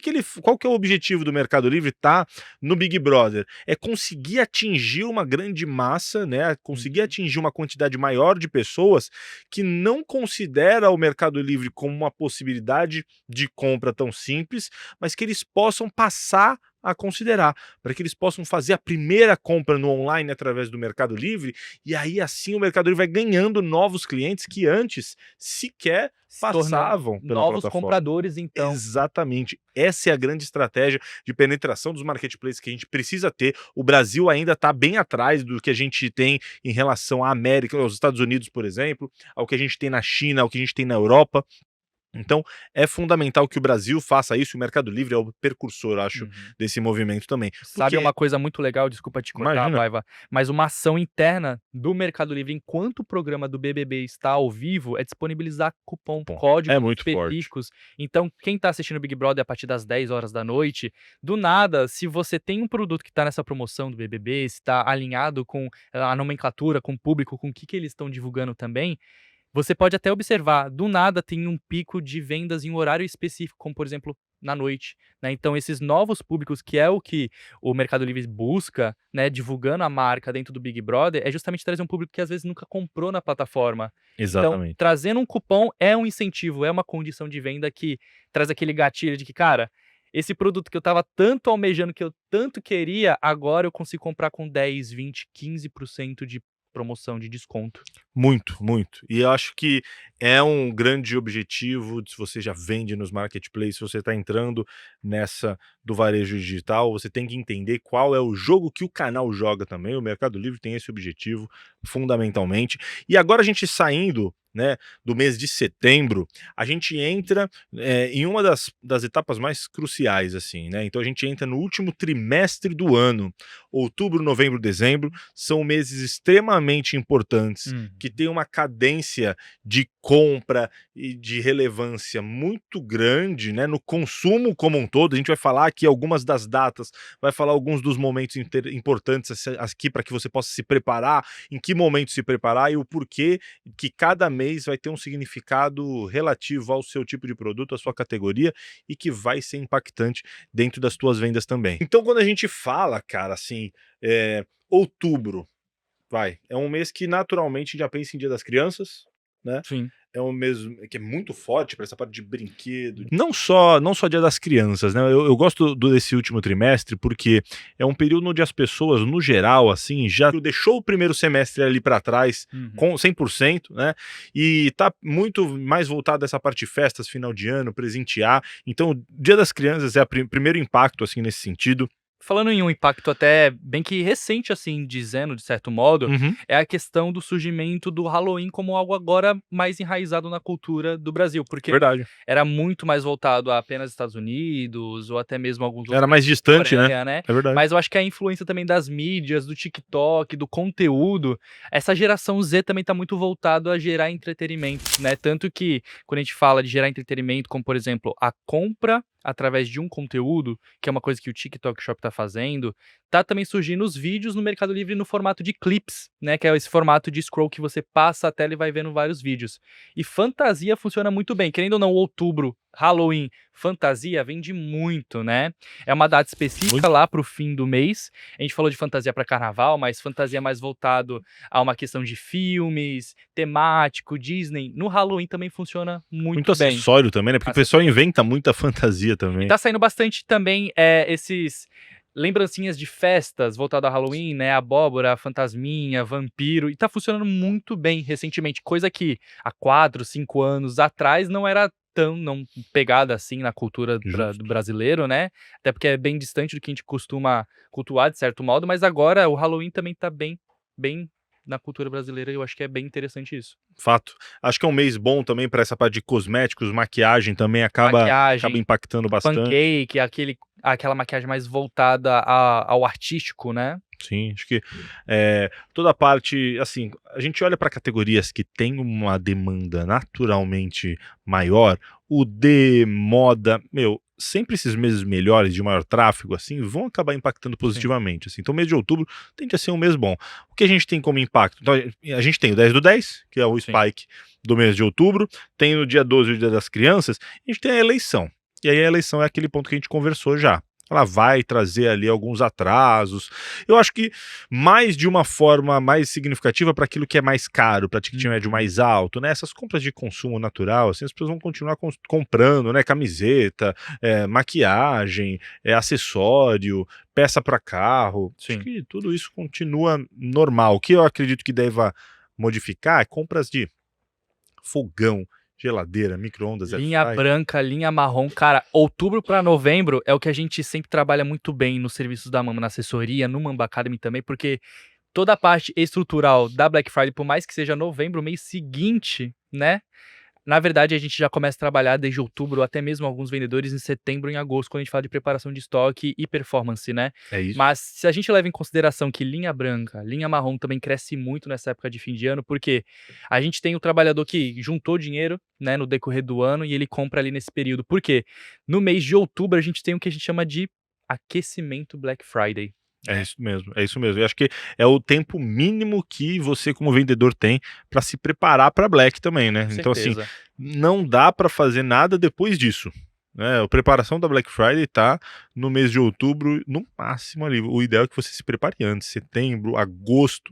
qual que é o objetivo do Mercado Livre? Tá no Big Brother. É conseguir atingir uma grande massa, né? Conseguir atingir uma quantidade maior de pessoas que não considera o Mercado Livre como uma possibilidade de compra tão simples, mas que eles possam passar a considerar, para que eles possam fazer a primeira compra no online através do Mercado Livre, e aí assim o Mercado Livre vai ganhando novos clientes que antes sequer Se tornando passavam pela novos plataforma. compradores, então. Exatamente. Essa é a grande estratégia de penetração dos marketplaces que a gente precisa ter. O Brasil ainda está bem atrás do que a gente tem em relação à América, aos Estados Unidos, por exemplo, ao que a gente tem na China, ao que a gente tem na Europa. Então, é fundamental que o Brasil faça isso, o Mercado Livre é o precursor, acho, desse movimento também. Sabe Porque, uma coisa muito legal, desculpa te cortar, imagina, Paiva, mas uma ação interna do Mercado Livre, enquanto o programa do BBB está ao vivo, é disponibilizar cupom, bom, é códigos muito forte. específicos. Então, quem está assistindo o Big Brother a partir das 10 horas da noite, do nada, se você tem um produto que está nessa promoção do BBB, se está alinhado com a nomenclatura, com o público, com o que eles estão divulgando também, você pode até observar, do nada tem um pico de vendas em um horário específico, como por exemplo na noite, né? Então esses novos públicos, que é o que o Mercado Livre busca, né, divulgando a marca dentro do Big Brother, é justamente trazer um público que às vezes nunca comprou na plataforma. Então, Exatamente. trazendo um cupom é um incentivo, é uma condição de venda que traz aquele gatilho de que, cara, esse produto que eu estava tanto almejando, que eu tanto queria, agora eu consigo comprar com 10, 20, 15% de promoção, de desconto. Muito, muito. E eu acho que é um grande objetivo, se você já vende nos marketplaces, se você está entrando nessa do varejo digital, você tem que entender qual é o jogo que o canal joga também. O Mercado Livre tem esse objetivo, fundamentalmente. E agora a gente saindo, né, do mês de setembro, a gente entra em uma das etapas mais cruciais, assim, né? Então a gente entra no último trimestre do ano. Outubro, novembro, dezembro são meses extremamente importantes, que tem uma cadência de compra e de relevância muito grande, né, no consumo como um todo. A gente vai falar aqui algumas das datas, vai falar alguns dos momentos importantes aqui para que você possa se preparar, em que momento se preparar e o porquê que cada mês vai ter um significado relativo ao seu tipo de produto, à sua categoria, e que vai ser impactante dentro das tuas vendas também. Então, quando a gente fala, cara, assim, outubro, é um mês que naturalmente já pensa em Dia das Crianças, né? Sim. é o mesmo, que é muito forte para essa parte de brinquedo. Não só Dia das Crianças, né? Eu gosto desse último trimestre porque é um período onde as pessoas, no geral, assim, já deixou o primeiro semestre ali para trás com 100%, né? E tá muito mais voltado a essa parte de festas, final de ano, presentear. Então, Dia das Crianças é o primeiro impacto, assim, nesse sentido. Falando em um impacto até bem que recente, assim, dizendo, de certo modo, é a questão do surgimento do Halloween como algo agora mais enraizado na cultura do Brasil, porque Verdade. era muito mais voltado a apenas Estados Unidos, ou até mesmo alguns outros Era mais países, distante, Coreia, né? É verdade. Mas eu acho que a influência também das mídias, do TikTok, do conteúdo, essa geração Z também tá muito voltado a gerar entretenimento, né? Tanto que, quando a gente fala de gerar entretenimento, como, por exemplo, a compra através de um conteúdo, que é uma coisa que o TikTok Shop tá fazendo, tá também surgindo os vídeos no Mercado Livre no formato de clips, né, que é esse formato de scroll que você passa a tela e vai vendo vários vídeos. E fantasia funciona muito bem, querendo ou não, outubro, Halloween, fantasia vende muito, né? É uma data específica lá pro fim do mês. A gente falou de fantasia para carnaval, mas fantasia mais voltado a uma questão de filmes, temático, Disney. No Halloween também funciona muito bem. Acessório também, né? Porque o pessoal inventa muita fantasia também. E tá saindo bastante também esses lembrancinhas de festas voltado a Halloween, né? Abóbora, fantasminha, vampiro. E tá funcionando muito bem recentemente. Coisa que há 4, 5 anos atrás não era tão não pegada assim na cultura do brasileiro, né? Até porque é bem distante do que a gente costuma cultuar, de certo modo. Mas agora o Halloween também tá bem na cultura brasileira, e eu acho que é bem interessante isso. Fato. Acho que é um mês bom também para essa parte de cosméticos, maquiagem também acaba impactando bastante. Pancake, aquela maquiagem mais voltada ao artístico, né? Sim, acho que toda a parte, assim, a gente olha para categorias que tem uma demanda naturalmente maior, o de moda, sempre esses meses melhores, de maior tráfego, assim, vão acabar impactando positivamente, assim. Então o mês de outubro tende a ser um mês bom. O que a gente tem como impacto? Então, a gente tem o 10/10, que é o spike do mês de outubro, tem no dia 12 o Dia das Crianças, e a gente tem a eleição. E aí a eleição é aquele ponto que a gente conversou já. Ela vai trazer ali alguns atrasos. Eu acho que mais de uma forma mais significativa para aquilo que é mais caro, para ticket médio mais alto, né? Essas compras de consumo natural, assim, as pessoas vão continuar comprando, né? Camiseta, maquiagem, acessório, peça para carro. Sim. Acho que tudo isso continua normal. O que eu acredito que deva modificar é compras de fogão, geladeira, micro-ondas, linha branca, linha marrom, cara, outubro para novembro é o que a gente sempre trabalha muito bem nos serviços da Mamba, na assessoria, no Mamba Academy também, porque toda a parte estrutural da Black Friday, por mais que seja novembro, mês seguinte, né? Na verdade, a gente já começa a trabalhar desde outubro, até mesmo alguns vendedores em setembro, em agosto, quando a gente fala de preparação de estoque e performance, né? É isso. Mas se a gente leva em consideração que linha branca, linha marrom também cresce muito nessa época de fim de ano, porque a gente tem o trabalhador que juntou dinheiro, né, no decorrer do ano e ele compra ali nesse período. Por quê? No mês de outubro, a gente tem o que a gente chama de aquecimento Black Friday. É isso mesmo, é isso mesmo. Eu acho que é o tempo mínimo que você, como vendedor, tem para se preparar para Black também, né? Então, assim, não dá para fazer nada depois disso, né? A preparação da Black Friday tá no mês de outubro, no máximo ali. O ideal é que você se prepare antes, setembro, agosto.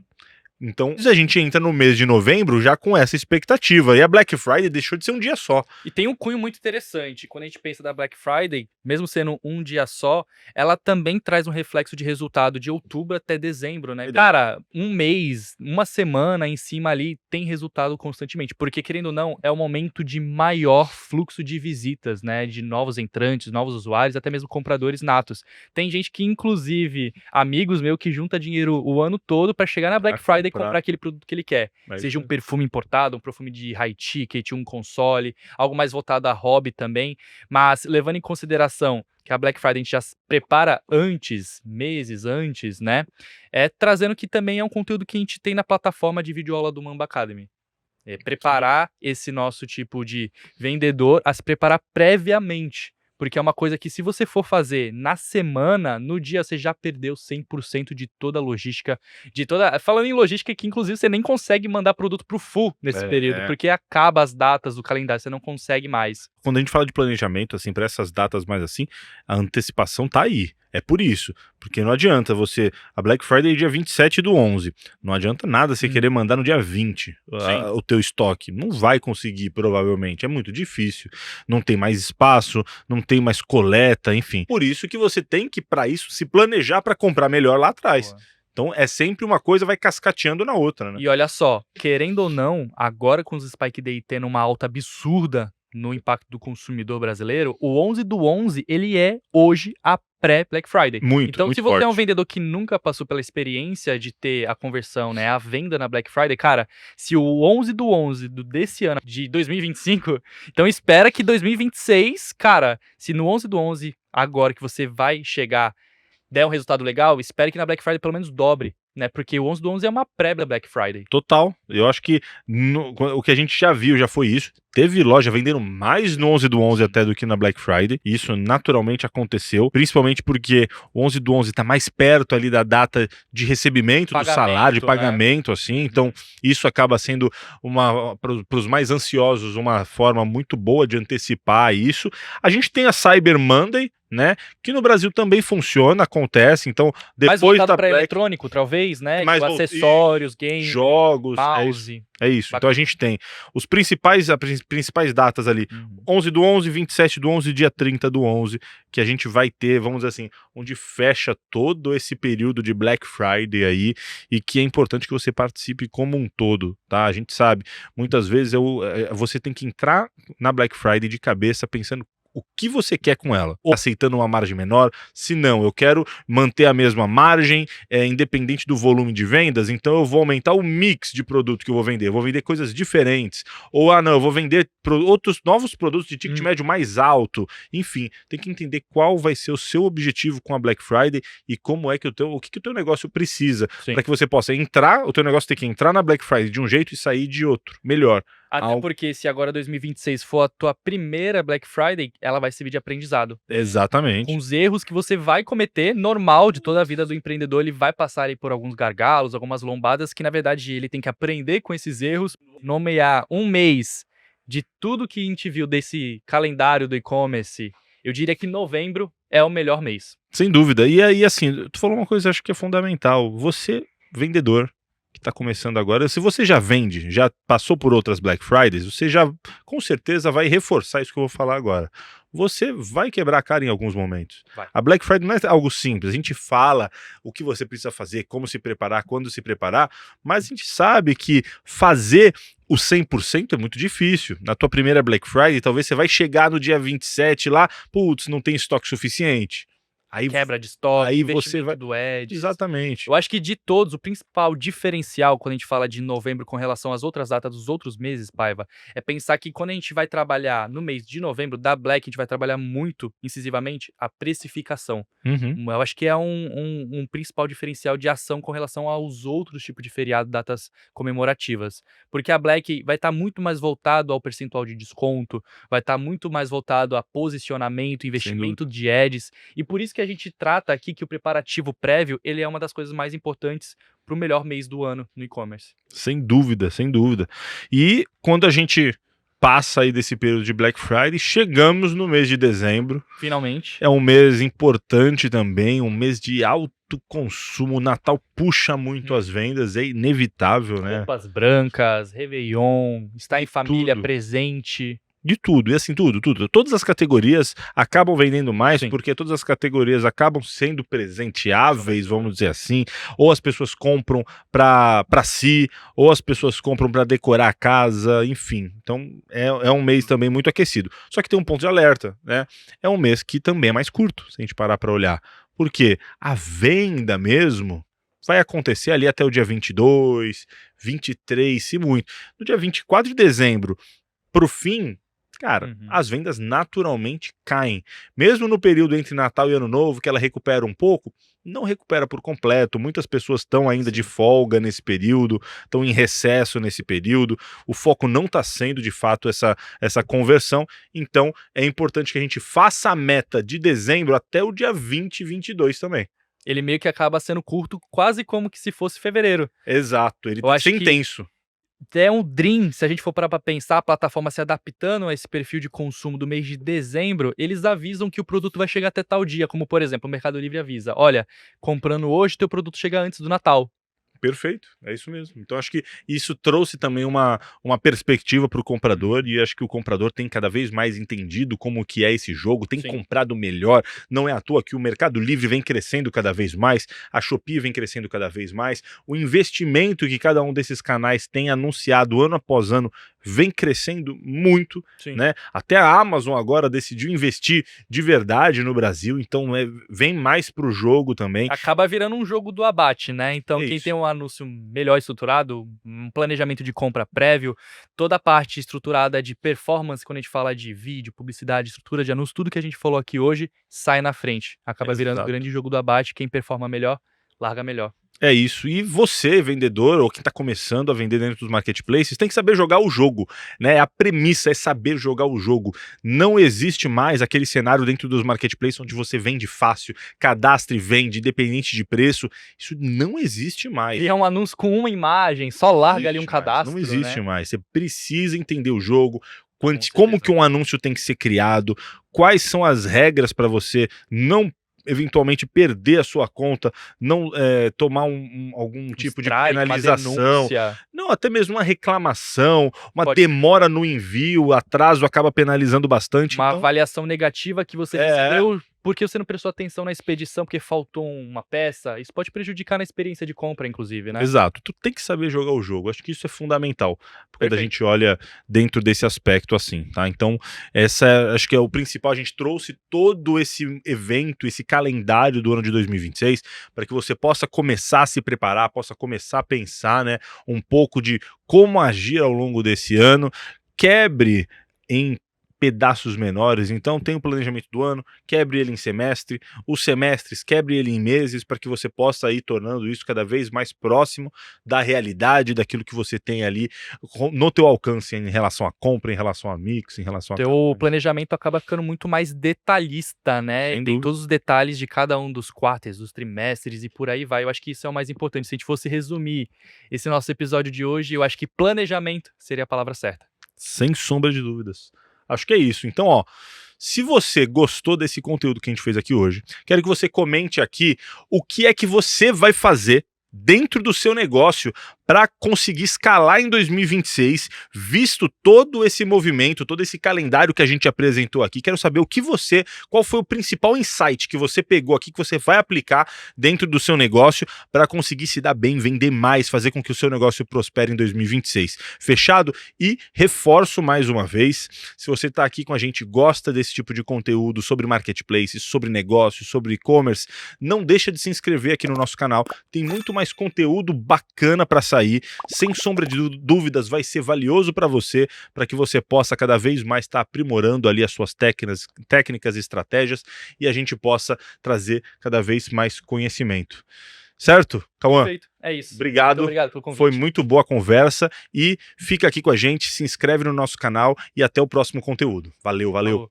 Então, a gente entra no mês de novembro já com essa expectativa. E a Black Friday deixou de ser um dia só. E tem um cunho muito interessante. Quando a gente pensa da Black Friday, mesmo sendo um dia só, ela também traz um reflexo de resultado de outubro até dezembro, né? Cara, um mês, uma semana em cima ali tem resultado constantemente. Porque, querendo ou não, é o momento de maior fluxo de visitas, né? De novos entrantes, novos usuários, até mesmo compradores natos. Tem gente que, inclusive, amigos meus que junta dinheiro o ano todo para chegar na Black Friday e comprar aquele produto que ele quer. Seja um perfume importado, um perfume de high ticket, um console, algo mais voltado a hobby também. Mas levando em consideração que a Black Friday a gente já prepara antes, meses antes, né? Trazendo que também é um conteúdo que a gente tem na plataforma de videoaula do Mamba Academy. Preparar esse nosso tipo de vendedor a se preparar previamente. Porque é uma coisa que, se você for fazer na semana, no dia você já perdeu 100% de toda a logística, falando em logística, que inclusive você nem consegue mandar produto pro full nesse período, porque acaba as datas do calendário, você não consegue mais. Quando a gente fala de planejamento, assim, para essas datas mais assim, a antecipação tá aí. É por isso, porque não adianta a Black Friday é dia 27/11, não adianta nada você querer mandar no dia 20 o teu estoque, não vai conseguir provavelmente, é muito difícil, não tem mais espaço, não tem mais coleta, enfim. Por isso que você tem que, para isso, se planejar para comprar melhor lá atrás. Boa. Então é sempre uma coisa vai cascateando na outra, né? E olha só, querendo ou não, agora com os Spike Day tendo uma alta absurda no impacto do consumidor brasileiro, o 11/11, ele é hoje a pré-Black Friday. Muito, Então, muito se você é um forte. vendedor que nunca passou pela experiência de ter a conversão, né, a venda na Black Friday, cara, se o 11/11 desse ano, de 2025, então espera que 2026, cara, se no 11/11, agora que você vai chegar, der um resultado legal, espere que na Black Friday pelo menos dobre, né? Porque o 11/11 é uma pré-Black Friday. Total. Eu acho que o que a gente já viu já foi isso. Teve loja vendendo mais no 11/11 até do que na Black Friday. E isso naturalmente aconteceu, principalmente porque o 11/11 está mais perto ali da data de recebimento do salário, de pagamento, né? Assim. Então, isso acaba sendo para os mais ansiosos, uma forma muito boa de antecipar isso. A gente tem a Cyber Monday, né? Que no Brasil também funciona, acontece. Então, depois mais voltado da para Black... eletrônico, talvez, né? Mais tipo, acessórios, games, jogos, mouse. É isso. Então a gente tem as principais datas ali, 11/11, 27/11, dia 30/11, que a gente vai ter, vamos dizer assim, onde fecha todo esse período de Black Friday aí, e que é importante que você participe como um todo, tá? A gente sabe, muitas vezes você tem que entrar na Black Friday de cabeça pensando o que você quer com ela, ou aceitando uma margem menor, se não, eu quero manter a mesma margem, independente do volume de vendas, então eu vou aumentar o mix de produto que eu vou vender coisas diferentes, ou não, eu vou vender outros novos produtos de ticket médio mais alto, enfim, tem que entender qual vai ser o seu objetivo com a Black Friday e como é que o que o teu negócio precisa, para que você possa entrar, o teu negócio tem que entrar na Black Friday de um jeito e sair de outro, melhor. Até porque se agora 2026 for a tua primeira Black Friday, ela vai servir de aprendizado. Exatamente. Com os erros que você vai cometer, normal de toda a vida do empreendedor, ele vai passar aí por alguns gargalos, algumas lombadas, que na verdade ele tem que aprender com esses erros, nomear um mês de tudo que a gente viu desse calendário do e-commerce. Eu diria que novembro é o melhor mês. Sem dúvida. E aí, assim, tu falou uma coisa, acho que é fundamental. Você, vendedor, que está começando agora, se você já vende, já passou por outras Black Fridays, você já com certeza vai reforçar isso que eu vou falar agora. Você vai quebrar a cara em alguns momentos. Vai. A Black Friday não é algo simples, a gente fala o que você precisa fazer, como se preparar, quando se preparar, mas a gente sabe que fazer o 100% é muito difícil. Na tua primeira Black Friday, talvez você vai chegar no dia 27 lá, putz, não tem estoque suficiente. Aí, quebra de estoque, aí você vai do Ads. Exatamente. Eu acho que de todos, o principal diferencial quando a gente fala de novembro com relação às outras datas dos outros meses, Paiva, é pensar que quando a gente vai trabalhar no mês de novembro da Black, a gente vai trabalhar muito incisivamente a precificação. Eu acho que é um principal diferencial de ação com relação aos outros tipos de feriado, datas comemorativas. Porque a Black vai estar muito mais voltado ao percentual de desconto, vai estar muito mais voltado a posicionamento, investimento de ads, e por isso que a gente trata aqui que o preparativo prévio, ele é uma das coisas mais importantes para o melhor mês do ano no e-commerce. Sem dúvida, sem dúvida. E quando a gente passa aí desse período de Black Friday, chegamos no mês de dezembro. Finalmente. É um mês importante também, um mês de alto consumo. O Natal puxa muito as vendas, é inevitável, né? Roupas brancas, Réveillon, estar em família, presente. De tudo, e assim, tudo. Todas as categorias acabam vendendo mais, porque todas as categorias acabam sendo presenteáveis, vamos dizer assim, ou as pessoas compram para si, ou as pessoas compram para decorar a casa, enfim. Então, é um mês também muito aquecido. Só que tem um ponto de alerta, né? É um mês que também é mais curto, se a gente parar para olhar. Porque a venda mesmo vai acontecer ali até o dia 22, 23, se muito. No dia 24 de dezembro, pro fim, cara, as vendas naturalmente caem. Mesmo no período entre Natal e Ano Novo, que ela recupera um pouco, não recupera por completo. Muitas pessoas estão ainda de folga nesse período, estão em recesso nesse período. O foco não está sendo, de fato, essa conversão. Então, é importante que a gente faça a meta de dezembro até o dia 20, 22 também. Ele meio que acaba sendo curto, quase como que se fosse fevereiro. Exato, ele tem intenso. É um dream, se a gente for parar para pensar, a plataforma se adaptando a esse perfil de consumo do mês de dezembro, eles avisam que o produto vai chegar até tal dia, como por exemplo, o Mercado Livre avisa, olha, comprando hoje, teu produto chega antes do Natal. Perfeito, é isso mesmo. Então acho que isso trouxe também uma perspectiva para o comprador e acho que o comprador tem cada vez mais entendido como que é esse jogo, tem Sim. comprado melhor. Não é à toa que o Mercado Livre vem crescendo cada vez mais, a Shopee vem crescendo cada vez mais, o investimento que cada um desses canais tem anunciado ano após ano vem crescendo muito, Sim. né? Até a Amazon agora decidiu investir de verdade no Brasil, então vem mais pro jogo também. Acaba virando um jogo do abate, né? Então quem tem um anúncio melhor estruturado, um planejamento de compra prévio, toda a parte estruturada de performance, quando a gente fala de vídeo, publicidade, estrutura de anúncio, tudo que a gente falou aqui hoje sai na frente. Acaba virando um grande jogo do abate, quem performa melhor, larga melhor. É isso. E você, vendedor, ou quem está começando a vender dentro dos marketplaces, tem que saber jogar o jogo, né? A premissa é saber jogar o jogo. Não existe mais aquele cenário dentro dos marketplaces onde você vende fácil, cadastra e vende, independente de preço. Isso não existe mais. E é um anúncio com uma imagem, só larga ali um cadastro. Não existe né? mais. Você precisa entender o jogo, como que um anúncio tem que ser criado, quais são as regras para você não eventualmente perder a sua conta, não tomar algum tipo de penalização, não, até mesmo uma reclamação, uma demora no envio, atraso acaba penalizando bastante. Uma avaliação negativa que você recebeu porque você não prestou atenção na expedição, porque faltou uma peça, isso pode prejudicar na experiência de compra, inclusive, né? Exato, tu tem que saber jogar o jogo, acho que isso é fundamental, quando a gente olha dentro desse aspecto assim, tá? Então, acho que é o principal, a gente trouxe todo esse evento, esse calendário do ano de 2026, para que você possa começar a se preparar, possa começar a pensar, né, um pouco de como agir ao longo desse ano, quebre em pedaços menores, então tem o planejamento do ano, quebre ele em semestre, os semestres quebre ele em meses, para que você possa ir tornando isso cada vez mais próximo da realidade, daquilo que você tem ali no teu alcance em relação à compra, em relação a mix, em relação a... Teu planejamento acaba ficando muito mais detalhista, né? Tem todos os detalhes de cada um dos quartos, dos trimestres e por aí vai. Eu acho que isso é o mais importante. Se a gente fosse resumir esse nosso episódio de hoje, eu acho que planejamento seria a palavra certa. Sem sombra de dúvidas. Acho que é isso. Então, ó, se você gostou desse conteúdo que a gente fez aqui hoje, quero que você comente aqui o que é que você vai fazer dentro do seu negócio para conseguir escalar em 2026, visto todo esse movimento, todo esse calendário que a gente apresentou aqui. Quero saber qual foi o principal insight que você pegou aqui, que você vai aplicar dentro do seu negócio para conseguir se dar bem, vender mais, fazer com que o seu negócio prospere em 2026. Fechado? E reforço mais uma vez, se você está aqui com a gente, gosta desse tipo de conteúdo sobre marketplace, sobre negócios, sobre e-commerce, não deixa de se inscrever aqui no nosso canal. Tem muito mais conteúdo bacana para sair, sem sombra de dúvidas vai ser valioso para você, para que você possa cada vez mais estar aprimorando ali as suas técnicas e estratégias e a gente possa trazer cada vez mais conhecimento. Certo, Cauã? Perfeito, é isso. Obrigado. Muito obrigado pelo convite. Foi muito boa a conversa e fica aqui com a gente, se inscreve no nosso canal e até o próximo conteúdo. Valeu, valeu.